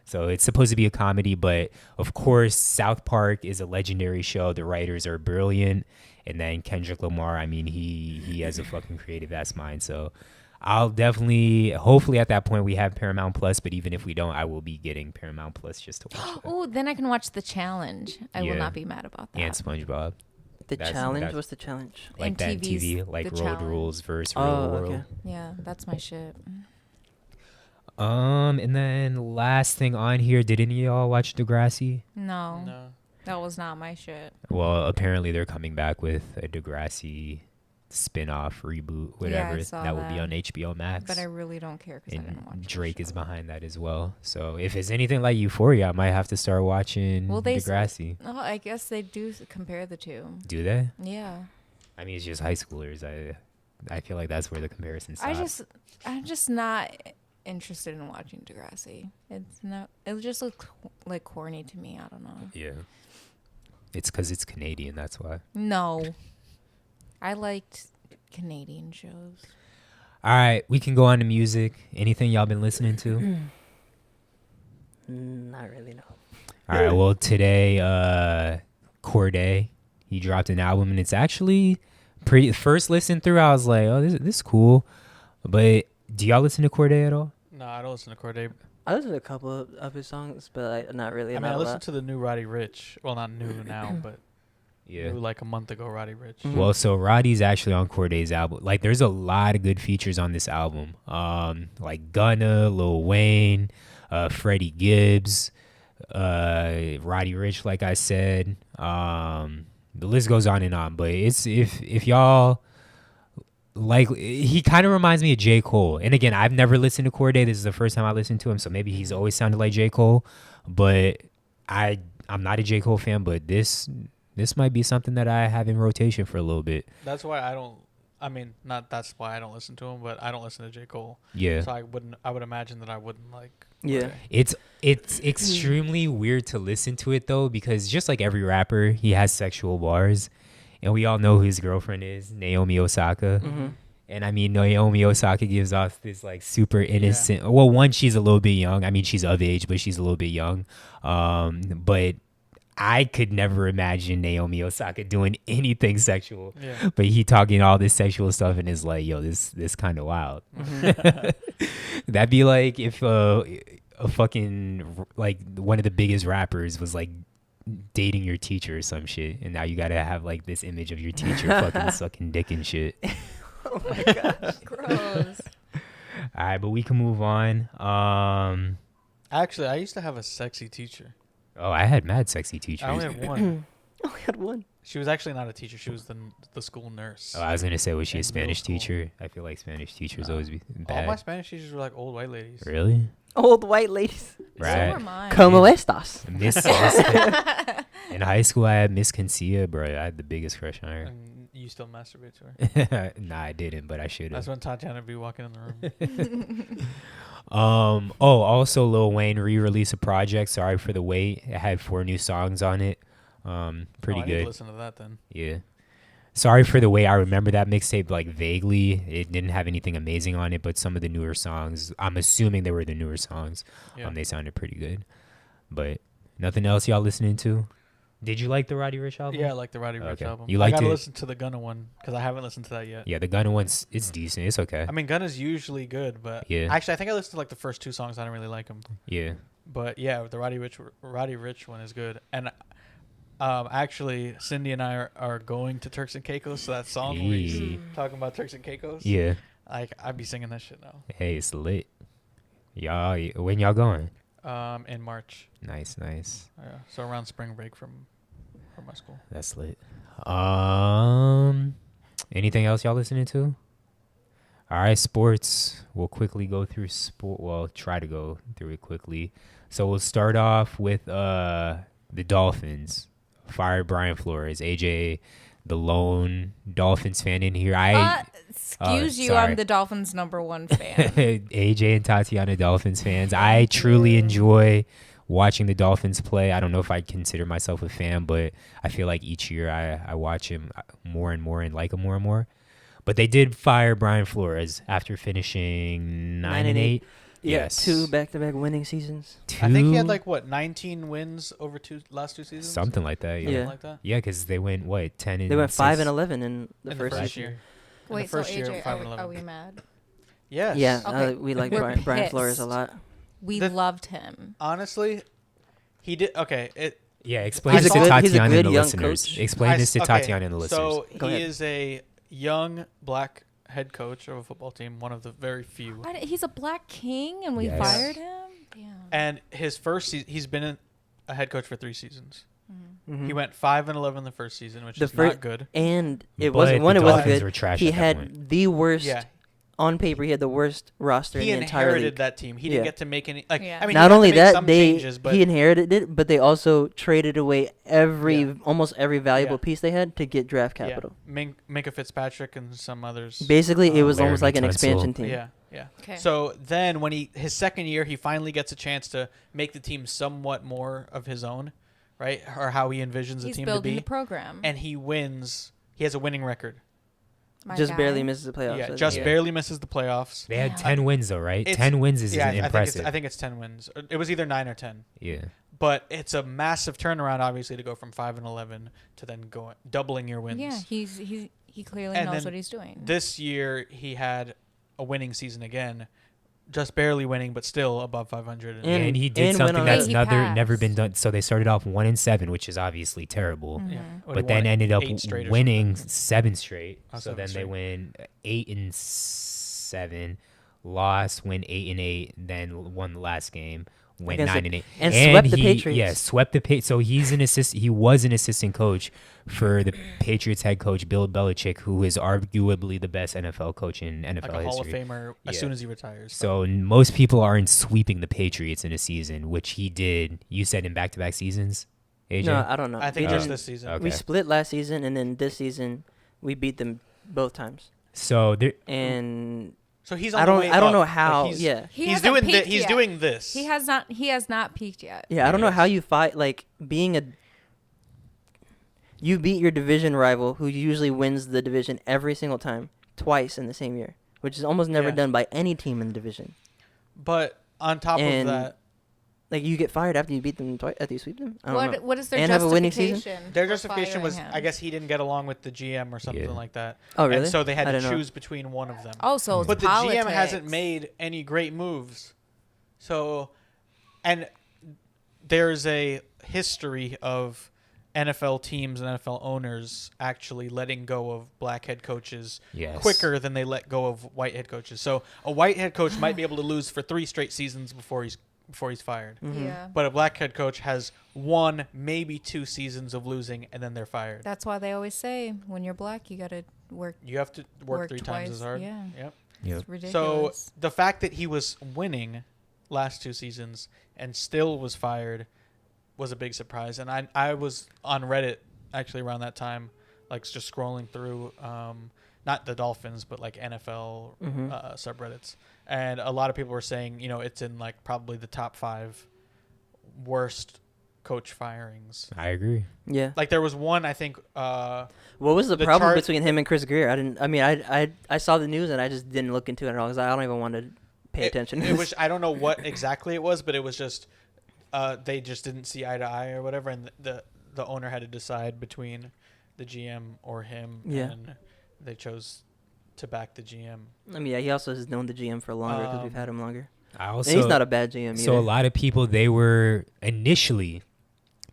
So it's supposed to be a comedy, but of course, South Park is a legendary show. The writers are brilliant. And then Kendrick Lamar, I mean, he has a fucking creative ass mind. So I'll hopefully at that point we have Paramount Plus, but even if we don't, I will be getting Paramount Plus just to watch that. Oh, then I can watch The Challenge. I will not be mad about that. And SpongeBob. Challenge? What's the challenge? Like that TV, like Road Challenge. Rules versus Real World. Okay. Yeah, that's my shit. And then last thing on here, did any of y'all watch Degrassi? No. That was not my shit. Well, apparently they're coming back with a Degrassi spin-off reboot, whatever. That will be on HBO Max. But I really don't care because I didn't watch it. Drake is behind that as well. So if it's anything like Euphoria, I might have to start watching Degrassi. I guess they do compare the two. Do they? Yeah. I mean, it's just high schoolers. I feel like that's where the comparison stops. I'm just not interested in watching Degrassi. It just looks like corny to me. I don't know. Yeah. It's because it's Canadian, that's why. No. I liked Canadian shows. All right, we can go on to music. Anything y'all been listening to? Not really, no. All right, well, today, Cordae, he dropped an album, and it's actually pretty. First listen through, I was like, oh, this is cool. But do y'all listen to Cordae at all? No, I don't listen to Cordae. I listened to a couple of his songs, but not really. I mean, I listened to the new Roddy Ricch. Well, not new now, but new like a month ago, Roddy Ricch. Mm-hmm. Well, so Roddy's actually on Cordae's album. Like, there's a lot of good features on this album. Like Gunna, Lil Wayne, Freddie Gibbs, Roddy Ricch, like I said. The list goes on and on. But it's if y'all... Like, he kind of reminds me of J. Cole. And again, I've never listened to Cordae. This is the first time I listened to him, so maybe he's always sounded like J. Cole. But I'm not a J. Cole fan, but this might be something that I have in rotation for a little bit. That's why I don't... I mean, not that's why I don't listen to him, but I don't listen to J. Cole. Yeah. So I would imagine that I wouldn't like... Yeah. Cordae. It's extremely weird to listen to it, though, because just like every rapper, he has sexual bars. And we all know who his girlfriend is, Naomi Osaka. Mm-hmm. And I mean, Naomi Osaka gives off this like super innocent. Yeah. Well, one, she's a little bit young. I mean, she's of age, but she's a little bit young. But I could never imagine Naomi Osaka doing anything sexual. Yeah. But he talking all this sexual stuff and is like, yo, this kind of wild. Mm-hmm. That'd be like if a fucking like one of the biggest rappers was like dating your teacher or some shit, and now you gotta have like this image of your teacher fucking sucking dick and shit. Oh my gosh. Gross. All right, but we can move on. Actually, I used to have a sexy teacher. Oh, I had mad sexy teachers. I only had one. I only had one. She was actually not a teacher. She was the school nurse. Oh, I was gonna say, was she a In Spanish middle school. teacher? I feel like Spanish teachers No. always be All my bad. Spanish teachers were like old white ladies. Really? Old white ladies. So Right. were mine. Como estas? Miss in high school, I had Miss Concia, bro. I had the biggest crush on her. And you still masturbate to her. Nah, I didn't, but I should That's have. when Tatiana would be walking in the room. Oh, also Lil Wayne re-released a project. Sorry for the wait. It had 4 new songs on it. Pretty I need to good. listen to that then. Yeah. Sorry for the wait. I remember that mixtape like vaguely. It didn't have anything amazing on it, but some of the newer songs, I'm assuming they were the newer songs. Yeah. They sounded pretty good. But nothing else y'all listening to? Did you like the Roddy Ricch album? Yeah, I like the Roddy Ricch Okay. album. You I liked gotta it? listen to the Gunna one because I haven't listened to that yet. Yeah, the Gunna one's it's decent. It's okay. I mean, Gunna's usually good, but Yeah. actually, I think I listened to like the first 2 songs. I didn't really like them, Yeah. but yeah, the Roddy Ricch one is good. And actually, Cindy and I are going to Turks and Caicos. So that song where he's Hey. talking about Turks and Caicos. Yeah. Like I'd be singing that shit now. Hey, it's lit. Y'all, when y'all going? In March. Nice. Yeah, so around spring break from my school. That's lit. Anything else y'all listening to? All right, sports. We'll quickly go through sport. Well, try to go through it quickly. So we'll start off with the Dolphins. Fired Brian Flores, AJ, the lone Dolphins fan in here. Excuse you, sorry. I'm the Dolphins' #1 fan. AJ and Tatiana Dolphins fans. I truly enjoy watching the Dolphins play. I don't know if I'd consider myself a fan, but I feel like each year I watch him more and more and like him more and more. But they did fire Brian Flores after finishing 9-8. Yeah, Yes. 2 back-to-back winning seasons. I think he had 2? like 19 wins over last 2 seasons. Something like that. Yeah. Yeah. Like that. Yeah, because they went 10 and They went 5 and 6? 11 in the In first the season. year. Wait, the first so year, AJ, 5 and are 11. we mad? Yes. Yeah, Okay. we like We're Brian Flores a pissed. lot. We The- loved him. Honestly, he did. Okay. Yeah, explain He's this a to good- he's a Tatiana good and the young listeners. coach. Explain this to okay, Tatiana and the listeners. So Go he ahead. is a young black head coach of a football team, one of the very few. He's a black king, and we Yes. fired him. Damn. And his first season, he's been a head coach for 3 seasons. Mhm. He went 5 and 11 the first season, which The is fir- not good. And it But wasn't one. the It wasn't Dolphins good. were trash He at that had point. the worst. Yeah. On paper, he had the worst roster He in the entire inherited league. that team. He didn't Yeah. get to make any. Like, Yeah. I mean, Not he only got to make that, some they changes, but he inherited it, but they also traded away Yeah. almost every valuable Yeah. piece they had to get draft capital. yeah, Minka Fitzpatrick and some others. Basically, it was almost Laramie like an Tunsil. expansion team. Yeah. Okay. So then, when his second year, he finally gets a chance to make the team somewhat more of his own, right? Or how he envisions the He's team to building be. the program. And he wins. He has a winning record. My Just guy. barely misses the playoffs. I Yeah, think. just Yeah. barely misses the playoffs. They had Yeah. 10 wins though, right? It's- 10 wins is Yeah, impressive. I think it's 10 wins. It was either 9 or 10. Yeah. But it's a massive turnaround, obviously, to go from 5 and 11 to then doubling your wins. Yeah, he clearly And knows then what he's doing. This year, he had a winning season again. Just barely winning, but still above 500. And- And he did and went something on that's He never passed. been done. So they started off 1-7, which is obviously terrible. Mhm. Yeah. What, But he then won ended up 8 straight or winning something? 7 straight. Oh, So 7 then they straight. win 8-7, lost, win 8-8, then won the last game, went Against 9-8, and swept the he- Patriots. Yeah, swept the Patriots. So he's an assist. He was an assistant coach for the Patriots head coach Bill Belichick, who is arguably the best NFL coach in NFL Like a Hall of history. Famer as Yeah. soon as he retires. So most people aren't sweeping the Patriots in a season, which he did. You said in back-to-back seasons, AJ? No, I don't know. I think We just didn't- this season. Okay. We split last season, and then this season we beat them both times. So there, And So he's on I the don't way know up. how. Like, he's, Yeah, He he's hasn't doing peaked he's yet. doing this. He has not peaked yet. yeah. I don't know Yes. how you fight like being a. You beat your division rival, who usually wins the division every single time, twice in the same year, which is almost never Yeah. done by any team in the division. But on top And of that, Like you get fired after you beat them twice, after you sweep them. I don't know. What is their And have a winning justification? season? their for justification was, firing I him? guess he didn't get along with the GM or something Yeah. like that. Oh really? And so they had I to didn't know. choose between one of them. Oh, so it's But the politics. GM hasn't made any great moves. So And there's a history of NFL teams and NFL owners actually letting go of black head coaches quicker than they let go of white head coaches. So a white head coach might be able to lose for 3 straight seasons before he's fired. Mm-hmm. Yeah. But a black head coach has 1, maybe 2 seasons of losing, and then they're fired. That's why they always say when you're black, you got to work. You have to work 3 twice. times as hard. Yeah. Yep. It's ridiculous. So the fact that he was winning last 2 seasons and still was fired was a big surprise. And I was on Reddit actually around that time, like just scrolling through not the Dolphins, but like NFL subreddits. And a lot of people were saying, it's in like probably the top 5 worst coach firings. I agree. Yeah. Like there was one, I think. What was the problem between him and Chris Greer? I saw the news and I just didn't look into it at all because I don't even want to pay attention. It was, I don't know what exactly it was, but it was just they just didn't see eye to eye or whatever, and the owner had to decide between the GM or him. Yeah. And they chose to back the GM. I mean, yeah, he also has known the GM for longer because we've had him longer. And he's not a bad GM either. So a lot of people, they were initially,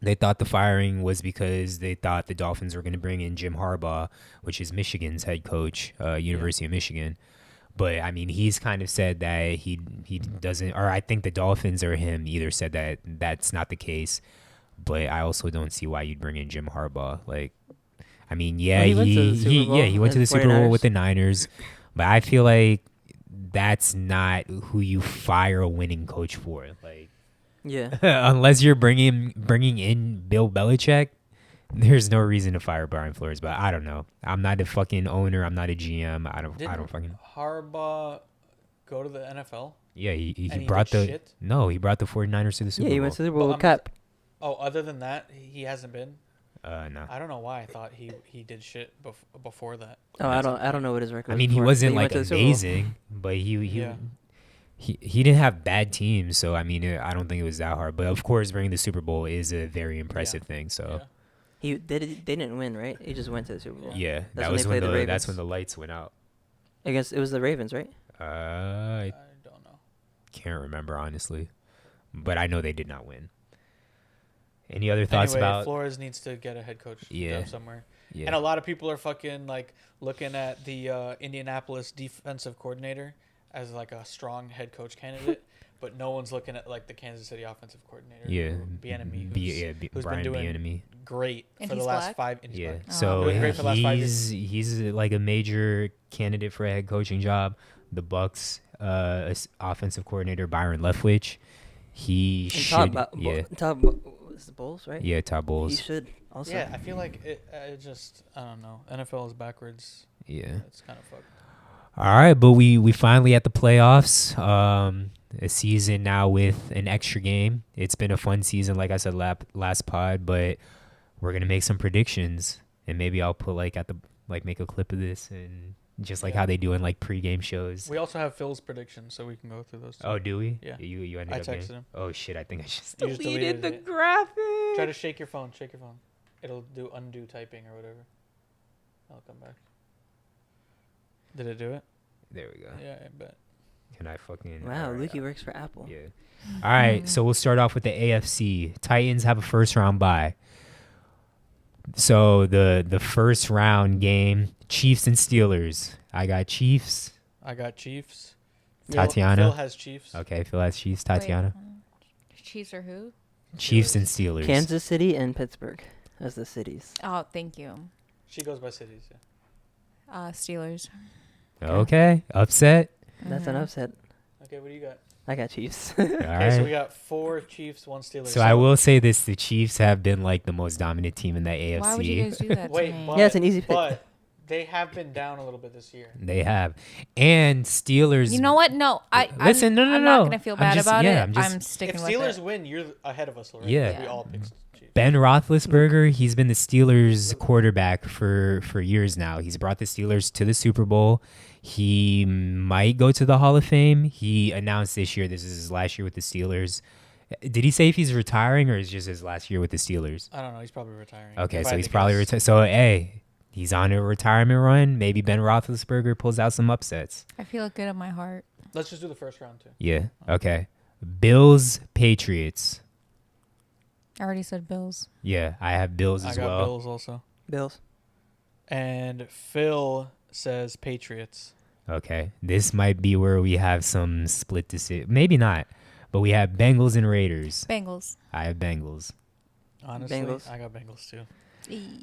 they thought the firing was because they thought the Dolphins were going to bring in Jim Harbaugh, which is Michigan's head coach, University of Michigan. But, I mean, he's kind of said that he doesn't, or I think the Dolphins or him either said that that's not the case. But I also don't see why you'd bring in Jim Harbaugh. Like, I mean, yeah, he went to the Super Bowl with the Niners. But I feel like that's not who you fire a winning coach for. Like, yeah, unless you're bringing in Bill Belichick, there's no reason to fire Brian Flores. But I don't know. I'm not a fucking owner. I'm not a GM. I don't fucking. Harbaugh go to the NFL? Yeah, he brought the 49ers to the Super Bowl. Yeah, he went to the Super Bowl with Cup. Oh, other than that, he hasn't been. No. I don't know why I thought he did shit before that. Oh, I don't know what his record. I mean, he wasn't like amazing, but he didn't have bad teams. So I mean, I don't think it was that hard. But of course, bringing the Super Bowl is a very impressive thing. So they didn't win, right? He just went to the Super Bowl. Yeah, that's when the lights went out. I guess it was the Ravens, right? I don't know. Can't remember honestly, but I know they did not win. Any other thoughts about Flores needs to get a head coach job somewhere. Yeah. And a lot of people are fucking like looking at the Indianapolis defensive coordinator as like a strong head coach candidate, but no one's looking at like the Kansas City offensive coordinator. Yeah. Bieniemy, who's been doing great for the last 5 years. Yeah. So he's like a major candidate for a head coaching job. The Bucks offensive coordinator Byron Leftwich. He should. It's the Bulls, right? Yeah, Todd Bowles. He should also. Yeah, I feel like it just I don't know. NFL is backwards. Yeah, it's kind of fucked. All right, but we finally at the playoffs. A season now with an extra game. It's been a fun season, like I said last pod. But we're gonna make some predictions, and maybe I'll put make a clip of this and. Just like how they do in like pregame shows. We also have Phil's predictions, so we can go through those too. Oh, do we? Yeah. You ended up texted him. Oh shit! I think I just deleted the graphic. Try to shake your phone. It'll do undo typing or whatever. I'll come back. Did it do it? There we go. Yeah, I bet. Can I fucking? Wow, Lukey works for Apple. Yeah. All right, so we'll start off with the AFC. Titans have a first round bye. So the first round game, Chiefs and Steelers. I got Chiefs. Tatiana. Phil has Chiefs. Okay, Phil has Chiefs. Tatiana. Wait, Chiefs or who? Chiefs and Steelers. Kansas City and Pittsburgh as the cities. Oh, thank you. She goes by cities. Yeah. Steelers. Okay, upset. That's an upset. Okay, what do you got? I got Chiefs. All Okay, right. so we got 4 Chiefs, 1 Steelers. So I will say this: the Chiefs have been like the most dominant team in the AFC. Why would you guys do that to me? Yeah, it's an easy pick. But they have been down a little bit this year. They have, and Steelers. You know what? No, I'm not gonna feel bad about it. I'm sticking with it. If Steelers win, you're ahead of us already. Yeah. We all picked Chiefs. Ben Roethlisberger, he's been the Steelers quarterback for years now. He's brought the Steelers to the Super Bowl. He might go to the Hall of Fame. He announced this year this is his last year with the Steelers. Did he say if he's retiring or is just his last year with the Steelers? I don't know. He's probably retiring. Okay, so he's probably retired. So, hey, he's on a retirement run. Maybe Ben Roethlisberger pulls out some upsets. I feel good in my heart. Let's just do the first round, too. Yeah, okay. Bills, Patriots. I already said Bills. Yeah, I have Bills as I got well. Bills also. Bills. And Phil says Patriots. Okay, this might be where we have some split decision. Maybe not, but we have Bengals and Raiders. Bengals. I have Bengals. Honestly, Bengals. I got Bengals too.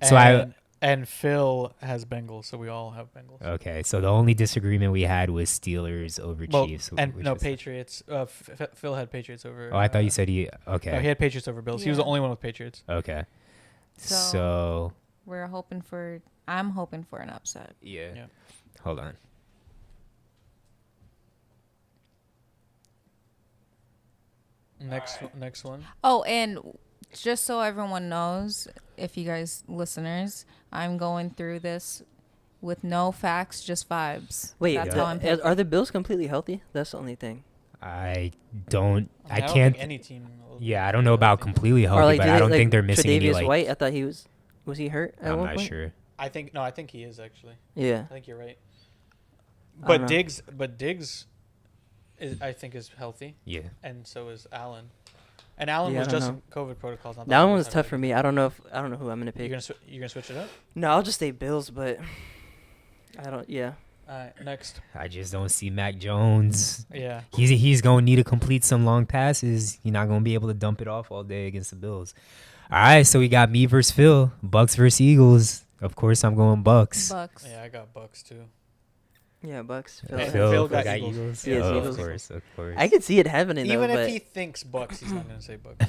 So and Phil has Bengals, so we all have Bengals. Okay, so the only disagreement we had was Steelers over Chiefs. And which no, was- Patriots. Phil had Patriots over. Oh, I thought you said he. Okay. No, he had Patriots over Bills. He was the Yeah. only one with Patriots. Okay. So- So We're hoping for. I'm hoping for an upset. yeah. Yeah. Hold on. Next one. Oh, and just so everyone knows, if you guys listeners, I'm going through this with no facts, just vibes. Wait, That's how I'm picking. are the Bills completely healthy? That's the only thing. I don't. I don't can't. think any team. Yeah, I don't know about completely healthy, Or like, but do I they, don't like, think they're missing any. Tre'Davious Like, White, I thought he was he hurt at I'm one not point? sure. I think he is actually. Yeah. I think you're right. I But don't know. Diggs, I think is healthy, Yeah. and so is Allen. And Allen Yeah, was I don't just know. in COVID protocols. Not That he one was not tough ready. for me. I don't know who I'm gonna You're pick. gonna switch it up. No, I'll just say Bills, but I don't. Yeah. All right, next. I just don't see Mac Jones. Yeah. He's gonna need to complete some long passes. He's not gonna be able to dump it off all day against the Bills. All right, so we got me versus Phil. Bucks versus Eagles. Of course, I'm going Bucks. Bucks. Yeah, I got Bucks too. Yeah, Bucks. Phil- Phil got got Eagles. Eagles. Yes, Oh, Eagles. of course. I could see it happening though, Even but if he thinks Bucks, he's not gonna say Bucks.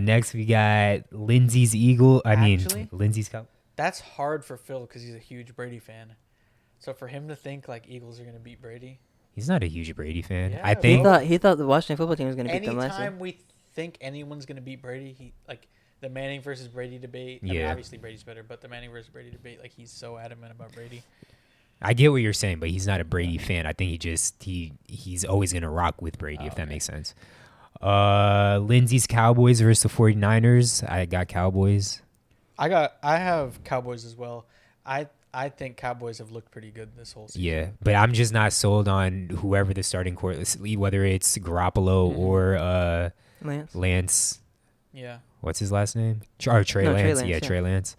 Next we got Lindsay's Actually? Lindsay's Cow. That's hard for Phil because he's a huge Brady fan. So for him to think like Eagles are gonna beat Brady, He's not a huge Brady fan. Yeah, I bro. think he thought the Washington football team was gonna beat them last year. anytime we think anyone's gonna beat Brady, he like the Manning versus Brady debate. I mean, Yeah. obviously Brady's better, but the Manning versus Brady debate, like he's so adamant about Brady. I get what you're saying, but he's not a Brady fan. I think he's always gonna rock with Brady, if that makes sense. Lindsay's Cowboys versus the 49ers. I got Cowboys. I have Cowboys as well. I think Cowboys have looked pretty good this whole season. Yeah, but I'm just not sold on whoever the starting court, whether it's Garoppolo or Lance. Yeah. What's his last name? Trey Trey Lance. Lance, Yeah, yeah. Trey Lance.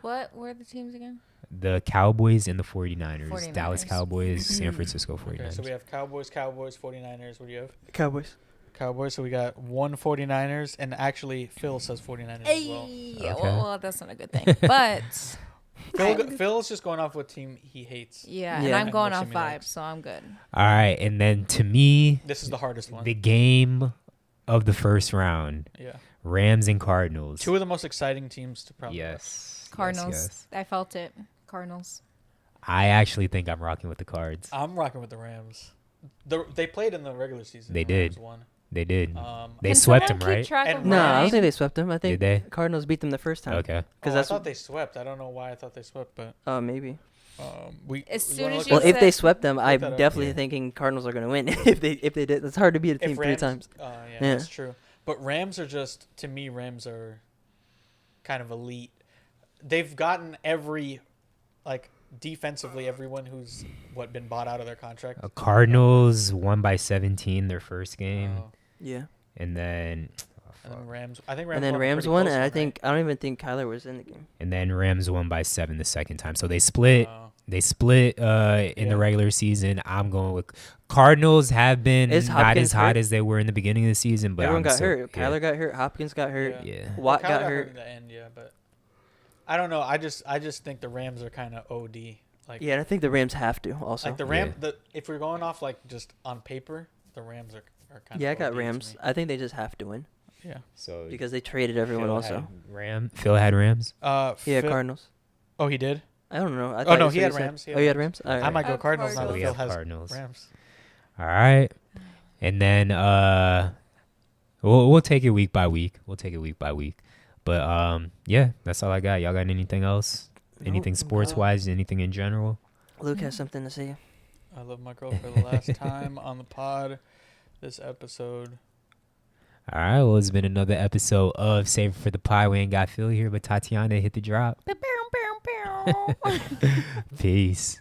What were the teams again? The Cowboys and the 49ers. 49ers. Dallas Cowboys, San Francisco 49ers. Okay, so we have Cowboys, 49ers. What do you have? Cowboys. Cowboys. So we got 49ers, and actually Phil says 49ers as well. Yeah, Okay. well, that's not a good thing. But Phil's just going off what team he hates. yeah, Yeah. and I'm And going what off team he vibes, likes. so I'm good. All right, and then to me, This is the hardest one. the game of the first round, Yeah. Rams and Cardinals. Two of the most exciting teams to probably. Yes. Cardinals. Yes. I felt it. Cardinals. I actually think I'm rocking with the Cards. I'm rocking with the Rams. They played in the regular season. They The Rams did. won. They did. They Can swept someone them, keep right? track And of No, I don't mine? think they swept them. I think Did they? Cardinals beat them the first time. Okay. Because that's I thought they swept. I don't know why I thought they swept, but maybe. we. As we soon wanna as look you Well, at- if they said- swept them, I'm that up. definitely Yeah. thinking Cardinals are gonna win. if they did, it's hard to beat a team if three Rams, times. yeah, Yeah. that's true. But Rams are just, to me, Rams are kind of elite. They've gotten defensively, everyone who's been bought out of their contract. Cardinals won by 17 their first game, Oh, Yeah. and then and then Rams. I think Rams. And then won a Rams pretty won, close and I one, think I don't even think Kyler was in the game. Rams won by 7 the second time. So they split. right? They split in Yeah. the regular season. I'm going with Cardinals. Have been Is not Hopkins as hot hurt? as they were in the beginning of the season, but Everyone I'm got still- hurt. yeah. Kyler got hurt. Hopkins got hurt. Yeah. Watt Kyle got hurt. in the end, yeah, but I don't know. I just think the Rams are kind of OD. Like, Yeah, and I think the Rams have to also. like the Ram. If we're going off just on paper, the Rams are kind of. Yeah, I got OD to Rams. me. I think they just have to win Yeah. So because they traded everyone Phil also. Phil had Rams. Yeah, Phil- Cardinals. Oh, he did. I don't know. I Oh, thought no, that's he what had said. Rams. He had Oh, you had Rams. Rams. All right. I might go Of Cardinals now course. that We Phil have has Cardinals. Rams. All right, and then we'll take it week by week. But yeah, that's all I got. Y'all got anything else? Anything Nope. sports wise? Anything in general? Luke has something to say. I love my girl for the last time on the pod. This episode. All right, well, it's been another episode of Save It for the Pie. We ain't got Phil here, but Tatiana hit the drop. Pew, pew, pew, pew. Peace.